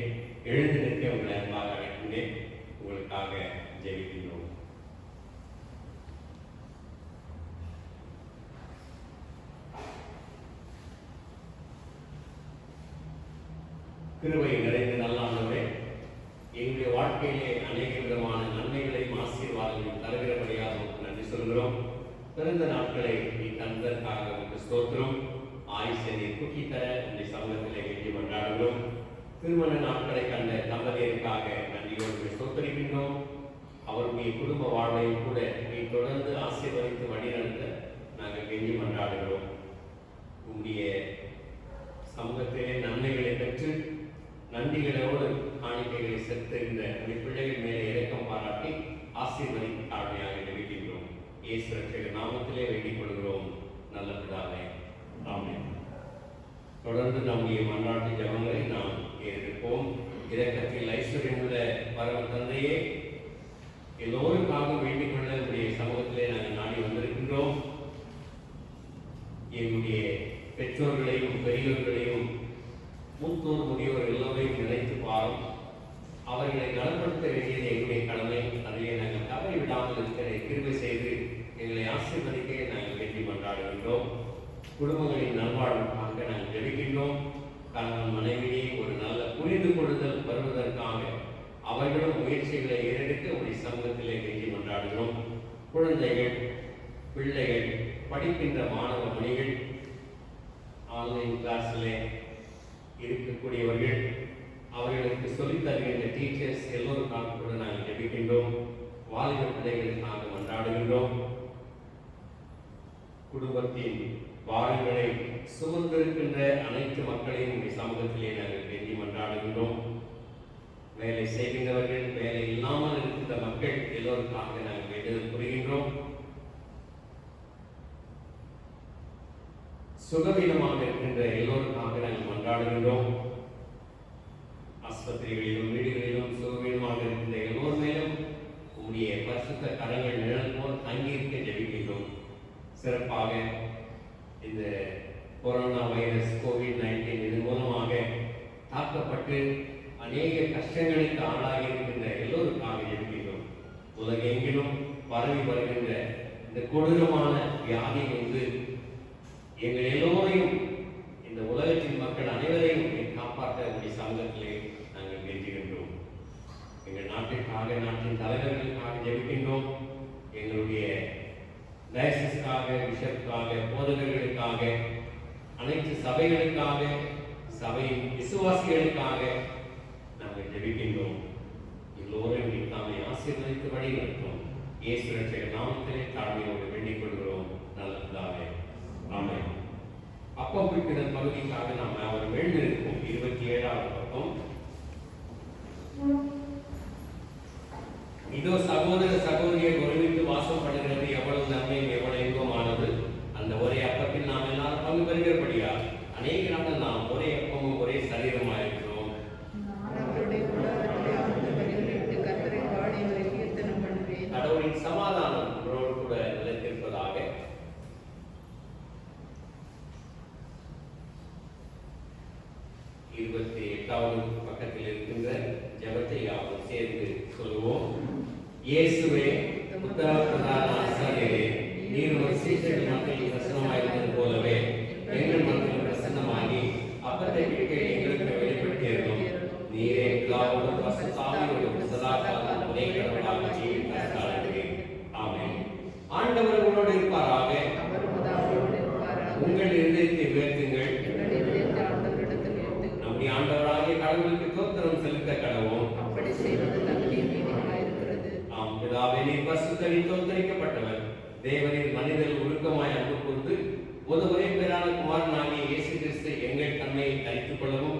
எழுந்து நிற்க உங்களை அன்பாக அழைக்கின்றேன். உங்களுக்காக ஜெபிக்கின்றோம். கிருபை நிறைந்த நல்ல ஆண்டவரே, எங்களுடைய வாழ்க்கையிலே அநேக விதமான நன்மைகளையும் ஆசீர்வாதங்களையும் தருகிறபடியாக நன்றி சொல்கிறோம். பிறந்த நாட்களை நீ தந்ததற்காக உங்களுக்கு ஸ்தோத்திரம். ஆயுசை நீ தூக்கி தர இந்த சமூகத்திலே வேண்டி கொண்டாடுகிறோம். திருமண நாட்களை கண்ட தம்பதியருக்காக நன்றியோடு ஸ்தோத்தரிக்கின்றோம். அவருடைய குடும்ப வாழ்வையும் கூட நீ தொடர்ந்து ஆசீர்வதித்து வழிநடத்த நாங்கள் வேண்டி கொண்டாடுகிறோம். உங்களுடைய சமூகத்திலே நன்மைகளை பெற்று நன்றிகளோடு காணிக்கைகளை செலுத்துகின்ற உடைய பிள்ளைகள் மேலே இரக்கம் பாராட்டி ஆசீர்வதித்து தாழ்மையாக நினைக்கின்றோம். இயேசு ரட்சகர் நாமத்திலே வேண்டிக் கொள்கிறோம் நல்ல பிதாவே, ஆமென். தொடர்ந்து நம்முடைய மன்றாட்டு ஜெபங்களை நாம் ஏறெடுப்போம். இரக்கத்தில் ஐஸ்வர்யமுள்ள பரம தந்தையே, எல்லோருக்காக வேண்டிக் கொள்ள உடைய சமூகத்திலே நாங்கள் நாடி வந்திருக்கின்றோம். எங்களுடைய பெற்றோர்களையும் பெரியோர்களையும் மூத்தோர் முதியோர் எல்லோரையும் நினைத்து பாரும். அவர்களை நலப்படுத்த வேண்டியது எங்களுடைய கடமை. அதிலே நாங்கள் தவறி விடாமல் இருக்கிற கிருபை செய்து எங்களை ஆசீர்வதிக்க நாங்கள் வேண்டி கொண்டாடுகின்றோம். குடும்பங்களின் நல்வாழ்வுக்காக நாங்கள் ஜெபிக்கின்றோம். கணவன் மனைவியை ஒரு நல்ல புரிந்து கொள்ளுதல் வருவதற்காக அவர்களும் முயற்சிகளை ஏறெடுக்க உடைய சமூகத்திலே வேண்டி கொண்டாடுகிறோம். குழந்தைகள், பிள்ளைகள், படிக்கின்ற மாணவ மணிகள், ஆன்லைன் கிளாஸில் இருக்கக்கூடியவர்கள், அவர்களுக்கு சொல்லித் தருகின்ற டீச்சர்ஸ் எல்லோருக்காக கூட நாங்கள் ஜெபிக்கின்றோம். வாலிப பிள்ளைகளுக்காக கொண்டாடுகின்றோம். குடும்பத்தின் பாரங்களை சுமந்திருக்கின்ற அனைத்து மக்களையும் உடைய சமூகத்திலே நாங்கள் வேண்டி கொண்டாடுகின்றோம். வேலை செய்கின்றவர்கள், வேலை இல்லாமல் இருக்கின்ற மக்கள் எல்லோருக்காக நாங்கள் வேண்டுதல் புரிகின்றோம். சுகவீனமாக இருக்கின்ற எல்லோருக்காக நாங்கள் கொண்டாடுகின்றோம். ஆஸ்பத்திரிகளிலும் வீடுகளிலும் சுகவீனமாக இருக்கின்ற எல்லோர் மேலும் உங்களுடைய பரிசுத்த கரங்கள் நிழல் போல் தங்கியிருக்க ஜெபிக்கின்றோம். சிறப்பாக இந்த கொரோனா வைரஸ் கோவிட்-19 இதன் மூலமாக தாக்கப்பட்டு அநேக கஷ்டங்களுக்கு ஆளாகி இருக்கின்ற எல்லோருக்காக ஜெபிக்கின்றோம். உலகெங்கிலும் பரவி வருகின்ற இந்த கொடூரமான வியாதி வந்து எங்கள் எல்லோரையும் இந்த இந்த உலகத்தின் மக்கள் அனைவரையும் காப்பாற்ற உடைய சமூகத்திலே நாங்கள் கெஞ்சுகின்றோம். எங்கள் நாட்டிற்காக, நாட்டின் தலைவர்களுக்காக ஜெபிக்கின்றோம். எங்களுடைய டயசிஸ்க்காக, பிஷப்புக்காக, போதகர்களுக்காக, அனைத்து சபைகளுக்காக, சபையின் விசுவாசிகளுக்காக நாங்கள் ஜெபிக்கின்றோம். எல்லோரும் தாமே ஆசீர்வதித்து வழிநடத்தும். இயேசு ரட்சகர் நாமத்திலே தாழ்மையோடு வேண்டிக் கொள்கிறோம் நல்ல பிதாவே. ஆமென். அப்பம் பிடிக்கிற பகுதிக்காக நாம் அவர் எழுந்திருக்கோம். 27வது பக்கம். இதோ சகோதர சகோதரியை ஒருமித்து வாசம் பண்ணுகிறது எவ்வளவு நன்மை, எவ்வளவு இன்பமானது. அந்த ஒரே அப்பத்தில் நாம் எல்லாரும் பங்கு பெறுகிறபடியா அநேக நாட்கள் நாம் ஒரே அப்பமும் ஒரே சரீரமாக இருக்கிறோம். கடவுளின் சமாதானம் உங்களோடு கூட நிலைத்திருப்பதாக. இருபத்தி 8வது பக்கத்தில் இருக்கின்ற ஜெபத்தை யாவும் சேர்ந்து சொல்லுவோம். இயேசுவே, உத்தர பிரதான ஆசாரியரே, நீர் ஒரு சீஷர்கள் மத்தியில் பிரசன்னமாயிருந்தது போலவே எங்கள் மத்தியில் பிரசன்னமாகி அப்பத்தை பிடிக்க எங்களுக்கு வெளிப்படுத்தியிருந்தோம். நீரே பிதாவோடும் பரிசுத்த ஆவியோடும் சதா காலம் ஒரே கடவுளாக ஜீவிக்கிறேன். ஆமென். ஆண்டவர் உங்களோடு இருப்பாராக. உங்கள் இருதயத்தை உயர்த்துங்கள். நம்முடைய ஆண்டவராகிய கடவுளுக்கு தோத்திரம் செலுத்த கடவோம். அப்படி செய்வது தகுதியும் இருக்கிறது. ஆம் பிதாவே, நீர் பரிசுத்தரில் தோத்தரிக்கப்பட்டவர். தேவனின் மனிதர் ஒழுக்கமாய் அன்பு கூர்ந்து ஒரே பேரான குமாரனாகிய இயேசு கிறிஸ்து எங்கள் தன்மையை தரித்துக் கொள்ளவும்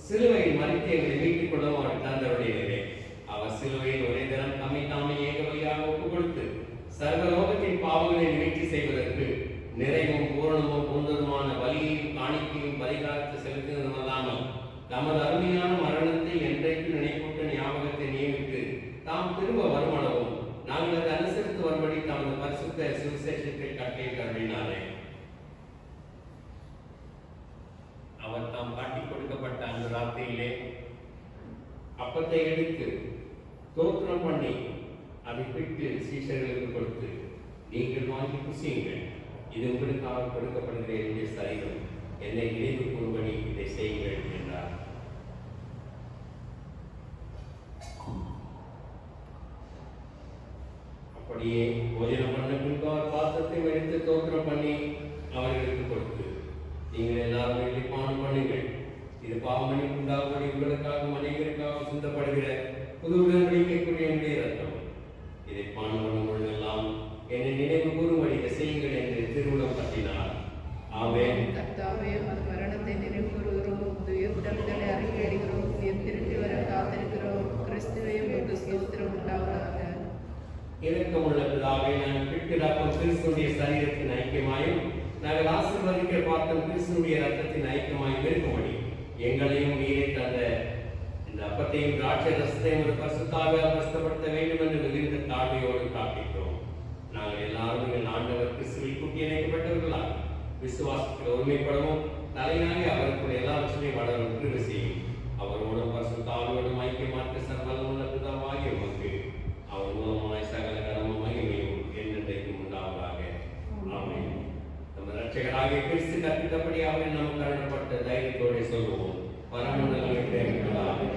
சிலுவையில் மறித்து எங்களை மீட்டுக் கொள்ளவும் அவர் தந்தவருடையவரே. அவர் சிலுவையில் ஒரே தினம் தம்மை தாமே ஏக வழியாக ஒப்புக் கொடுத்து சர்வலோகத்தின் பாவங்களை நிவர்த்தி செய்வதற்கு நிறைவும் பூரணமும் பூந்ததுமான பலியையும் காணிக்கையும் பரிகாரத்தை செலுத்தினதுமல்லாமல் தமது அருமையான மரணத்தை என்றைக்கு நினைப்பூட்ட ஞாபகத்தை நியமித்து தாம் திரும்ப வருமானவும் நாங்கள் அதை அனுசரித்து வரும்படி தமது பரிசுத்த சுவிசேஷத்தை கட்டளை கருதினாரே. அவர் தாம் காட்டிக் கொடுக்கப்பட்ட அந்த ராத்திரியிலே அப்பத்தை எடுத்து தோத்திரம் பண்ணி அதை பிட்டு சீஷர்களுக்கு கொடுத்து, நீங்கள் வாங்கி புசியுங்கள், இது உங்களுக்காக கொடுக்கப்படுகிற என்னுடைய சரீரம், என்னை நினைவு கூறும்படி இதை செய்யுங்கள் என்றார். அப்படியே போஜனம் பண்ண பின்பு அவர் பாத்திரத்தை எடுத்து தோத்திரம் பண்ணி அவர்களுக்கு கொடுத்து, நீங்கள் எல்லாரும் வேண்டி பானம் பண்ணுங்கள், இது பாவமணி உண்டாகும்படி உங்களுக்காகவும் அநேகருக்காக சிந்தப்படுகிற புது உடன்படிக்கைக்குரிய என்னுடைய ரத்தம், இதை பானம் பண்ணும் பொழுதெல்லாம் என்னை நினைவு கூறும்படி இதை செய்யுங்கள் என்று திருவுளம் பற்றினார். ஆமென். கர்த்தாவே, உமது மரணத்தை நினைவு கூறுகிறோம், உயிர்த்தெழுதலை அறிக்கையிடுகிறோம், உயிர் திரும்பி வர காத்திருக்கிறோம். கிறிஸ்துவே, உமக்கு ஸ்தோத்திரம் உண்டாவதாக. இரக்கமுள்ள பிதாவே, நாங்கள் பிடிக்கிற அப்பம் கிறிஸ்துடைய சரீரத்தின் ஐக்கியமாயும் நாங்கள் ஆசீர்வதிக்க பார்த்த கிறிஸ்துடைய ரத்தத்தின் ஐக்கியமாயும் இருக்கும்படி எங்களையும் நீரை தந்த இந்த அப்பத்தையும் திராட்சை ரசத்தையும் ஒரு பரிசுத்தாக பிரஸ்தப்படுத்த வேண்டும் என்று மிகுந்த தாழ்மையோடு பிரார்த்திக்கிறோம். நாங்கள் எல்லாரும் எங்கள் ஆண்டவர் கிறிஸ்துவில் கூட்டி இணைக்கப்பட்டவர்களாக விசுவாசத்தில் ஒருமைப்படவும் தலையாகி அவருக்குள்ள எல்லாவற்றையும் வளரும் கிருபை செய்யும். அவரோடும் பரிசுத்தாவியோடும் ஐக்கியமாற்ற சர்வமுள்ள பிதாவாகிய உமக்கு அவர் மூலமாய் சகல கரமும் மகிமையும் என்றென்றைக்கும் உண்டாவதாக. ஆமென். நம்ம ரட்சகராகிய கிறிஸ்து கற்பித்தபடி அவரை நாம் கருணப்பட்ட தைரியத்தோடு சொல்லுவோம். பரமண்டலங்களை தேவைப்படாது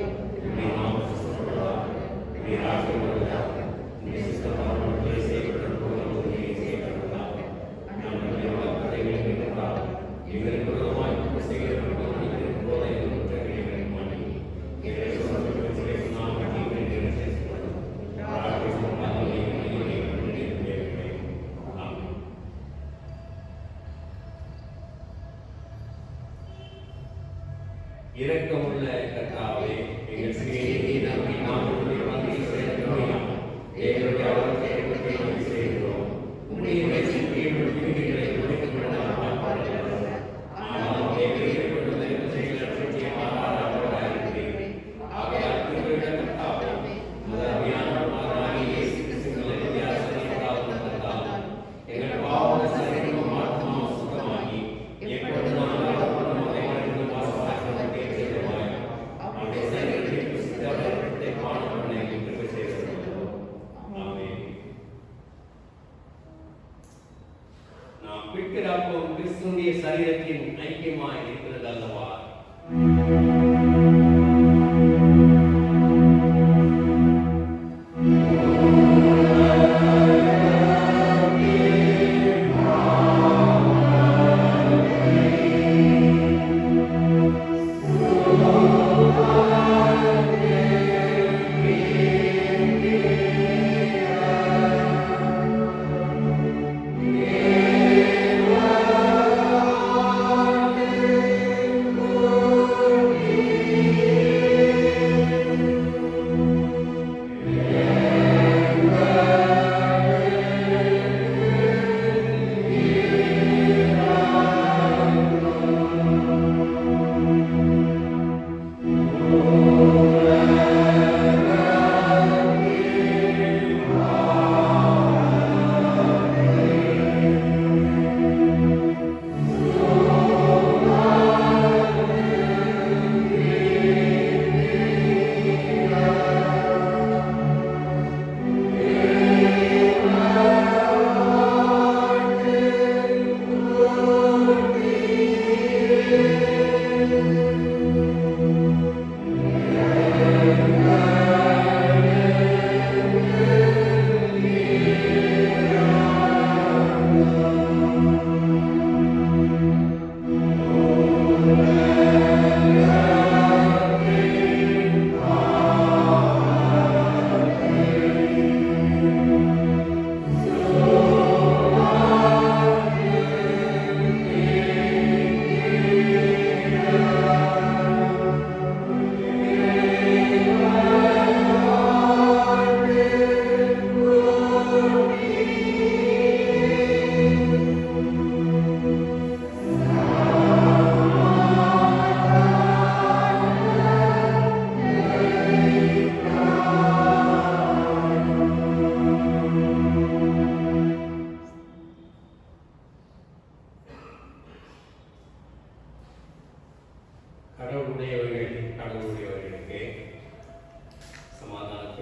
இரக்கமுள்ள கர்த்தாவே, எங்கள் சிறிய நம்பி நாம் உடைய பங்கில் சேர்க்கிறோம். எங்களுடைய அவர்களுக்கு செய்கிறோம். உடைய ரட்சிப்பின் விதிகளை உடைக்கப்பட நாம் பாடுகிறோம். ஆனால் எங்களை கொண்டு தயவு செய்ய ரட்சிக்க மாறாதவராக இருக்கிறேன். ஆகையால் திருவிழா கர்த்தாவே, முதன்மையான மாறாகி இயேசு கிறிஸ்துவின் வித்தியாசத்தால் நடந்தால் எங்கள் பாவ சரீரமும் ஆத்மாவும் சுத்தமாகி எப்பொழுது நாம் கிறிஸ்துவின் சரீரத்தின் ஐக்கியமாய் இருக்கிறதா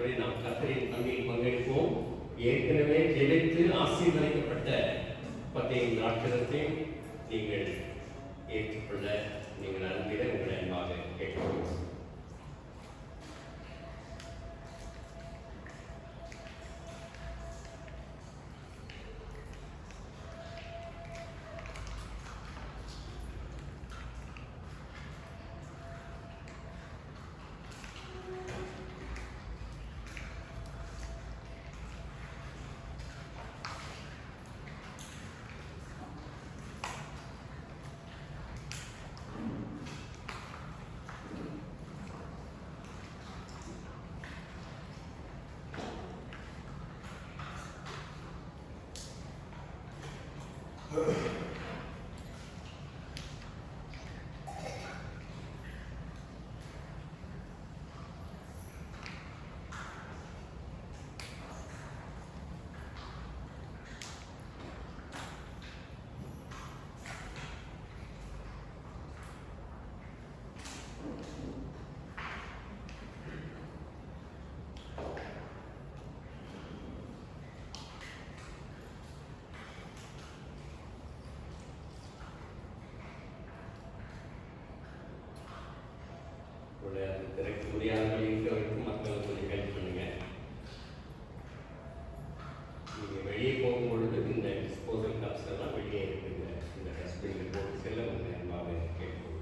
வார்த்தையின்படி நாம் கர்த்தரின் பங்கில் பங்கெடுப்போம். ஏற்கனவே ஜெபித்து ஆசீர்வதிக்கப்பட்ட 10 நாட்களத்தையும் நீங்கள் ஏற்றுக்கொள்ள நீங்கள் அன்பிட உங்களை அன்பாக கேட்கிறோம். திறக்க முடியாதவர்கள் இருக்கிறவருக்கும் மக்களுக்கு கொஞ்சம் ஹெல்ப் பண்ணுங்க. நீங்கள் வெளியே போகும்பொழுது இந்த டிஸ்போசல் கப்ஸ் எல்லாம் வெளியே இருக்குங்க. இந்த டஸ்ட்பினில் போட்டு செல்ல உங்கள் அன்பாக கேட்கும்.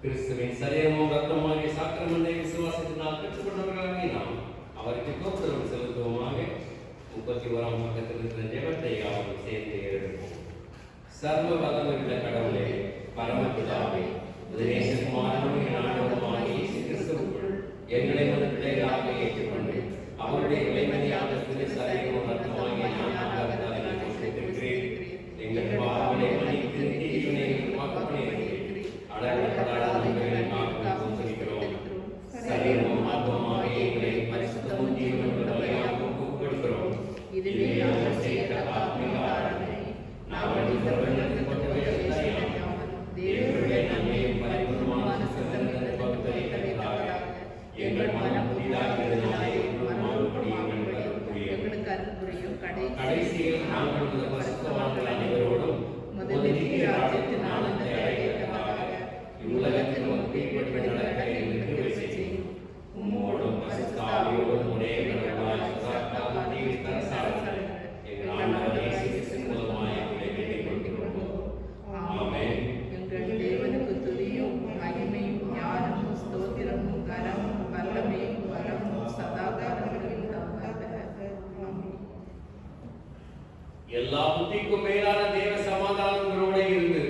கிறிஸ்துவின் சரீரமும் ரத்தமாகிய சாக்கிரமத்தை விசுவாசத்தினால் பெற்றுக்கொண்டவர்களாகிய நாம் அவருக்கு தோத்திரம் செலுத்துவோமாக. 31ஆம் பக்கத்தில் இருக்கிற ஜெபத்தை யாரும் சேர்ந்து எழுதுவோம். சர்வ வல்லமையுள்ள கடவுளே, பரமபிதாவே, நேசகுமாரனும் ஆண்டவருமாகிய இயேசு கிறிஸ்துவுக்குள் எங்களை ஒரு பிள்ளைகளாக ஏற்றுக்கொண்டு அவருடைய விலைமதியான திரு சரீரமும் ரத்தமாகிய ஞானத்தால் கொடுத்திருக்கிறேன். எங்கள் பாவங்களை மன்னித்து தீவினை உருவாக்கப்படுகிறேன். அளவிடப்படாத நன்மைகளுக்காக கொண்டிருக்கிறோம். சரீரமும் ஆத்மமாக எங்களை பரிசுத்தமும் ஜீவனுள்ள பலியாக ஒப்புக்கொடுக்கிறோம். இதுவே நாங்கள் செய்த ஆத்மீக ஆராதனை. நாங்கள் இந்த வெள்ளத்தில் தேவனுடைய நன்மையும் பரிபூர்ணமான சித்தங்களை பகுத்தறிந்ததாக எங்கள் மனம் புதிதாகிறதுனாலே எங்களுக்கு அருள் புரியும். கடைசியில் நாங்கள் இந்த பரிசுத்தவான்கள் அனைவரோடும் முதலில் ராஜ்யத்தின் ஆனந்தத்தை அடையத்தக்கதாக இவ்வுலகத்தில் ஒப்பிப்பட்டு நடக்க எங்களுக்கு உதவி செய்யும். உம்மோடும் பரிசுத்த ஆவியோடும் ஒரே கடவுளாய் சதாகாலம் ஜீவிக்கிற சாட்சிகள் எங்கள் ஆண்டவர் இயேசு கிறிஸ்து மூலமாய் உங்களை வேண்டிக் கொள்கிறோம். ஆமென். எங்கள் தேவனுக்கு துதியும் மகிமையும் ஞானமும் ஸ்தோத்திரமும் கனமும் வல்லமையும் வரமும் சதாகாலங்களில் எல்லா புத்திக்கும் மேலான தேவ சமாதானம் உங்களோட இருந்து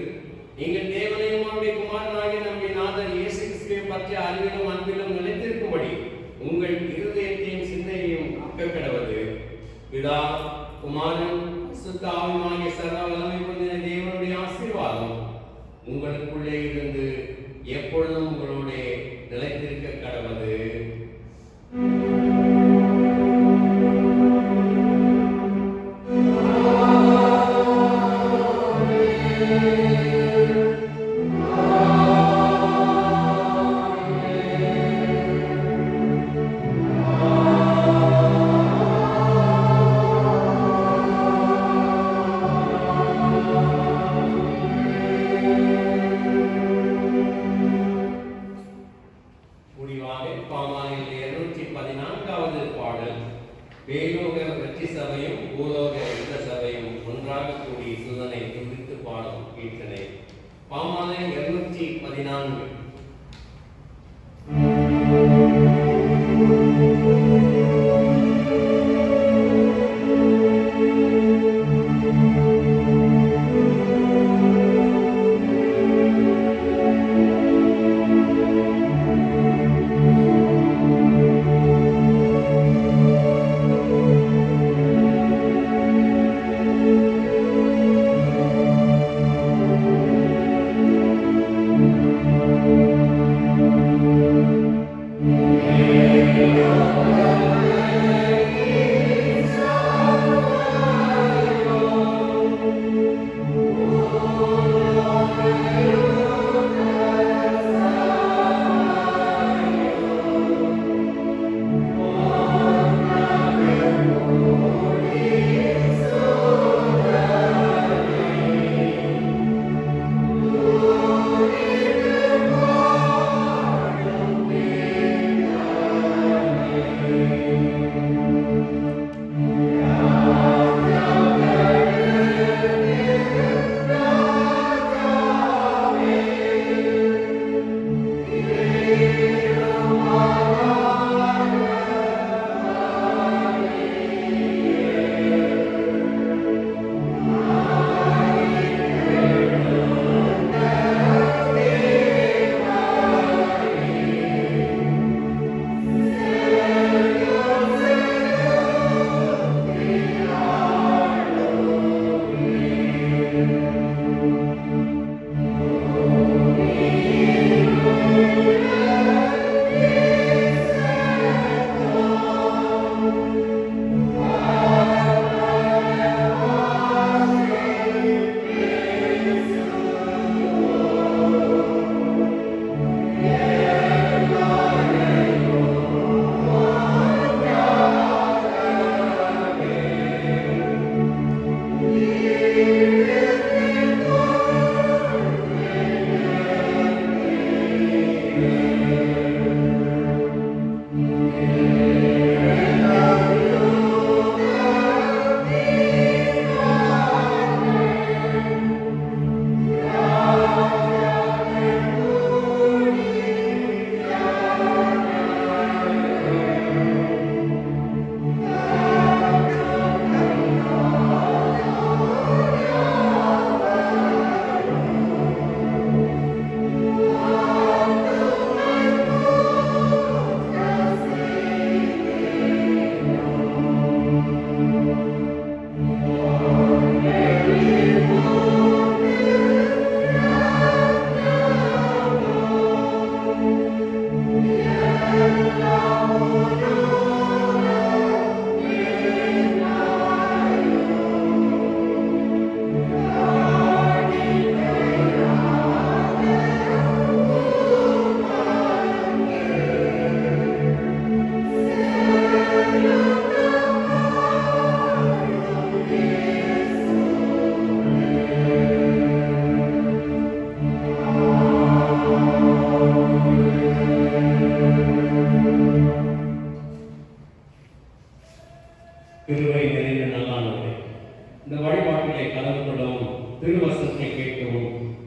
நீங்கள் தேவனையும் அவருடைய குமாரனாகிய நம்முடைய நாதர் இயேசு கிறிஸ்துவை பற்றிய அறிவிலும் அன்பிலும் நிலைத்திருக்கும்படி உங்கள் இருதயத்தையும் சிந்தையையும் கடவது. பிதா, குமாரன், சுத்த ஆவியுமாகிய சர்வ வல்லமை பொருந்தின தேவனுடைய ஆசீர்வாதம் உங்களுக்குள்ளே இருந்து எப்பொழுதும் உங்களோட நிலைத்திருக்க கடவது. முடிவாக பாமாயில் 214வது பாடல். வேலோக வெற்றி சபையும் பூலோக யுத்த சபையும் ஒன்றாக கூடி சுதனை துதித்து பாடும் கீர்த்தனை. பாமாலை 214. Thank you.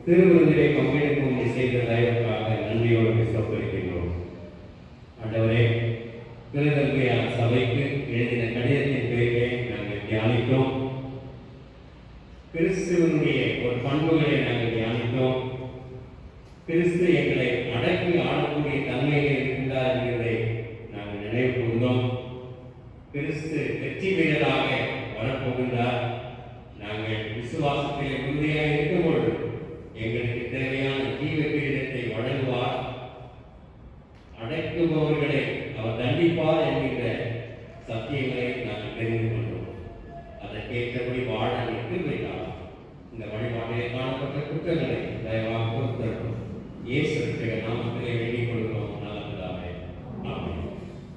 திருவிருந்திலே பங்கெடுக்கும் செய்த தயவுக்காக நன்றியோடு சொற்கொள்கின்றோம். ஆண்டவரே, பிறதற்கைய சபைக்கு எழுதின கடிதத்தின் பேரிலே நாங்கள் தியானித்தோம். கிறிஸ்துவனுடைய ஒரு பண்புகளை நாங்கள் தியானித்தோம். கிறிஸ்து எங்களை அடக்கி ஆளக்கூடிய தன்மையில் இருந்தார் என்பதை நாங்கள் நினைவு கூர்ந்தோம். கிறிஸ்து வெற்றி வீரராக வரப்போகின்றார். நாங்கள் விசுவாசத்தில் உறுதியாக இருக்கும்பொழுது எங்களுக்கு தேவையான ஜீவ கிரீடத்தை வழங்குவார். அடைக்குபவர்களை அவர் தண்டிப்பார் என்கின்ற சத்தியங்களை நாங்கள் தெரிந்து கொண்டோம். அதற்கேற்றபடி வாழ நிற்கிறார். இந்த வழிபாட்டிலே காணப்பட்ட குற்றங்களை தயவாக பொறுத்தரும். இயேசு நாமத்திலே வேண்டிக் கொள்கிறோம். நல்லதாவே. ஆமென்.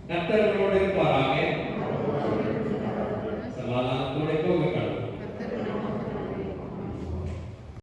கர்த்தர் உங்களோடு இருப்பாராக. சமாதானம்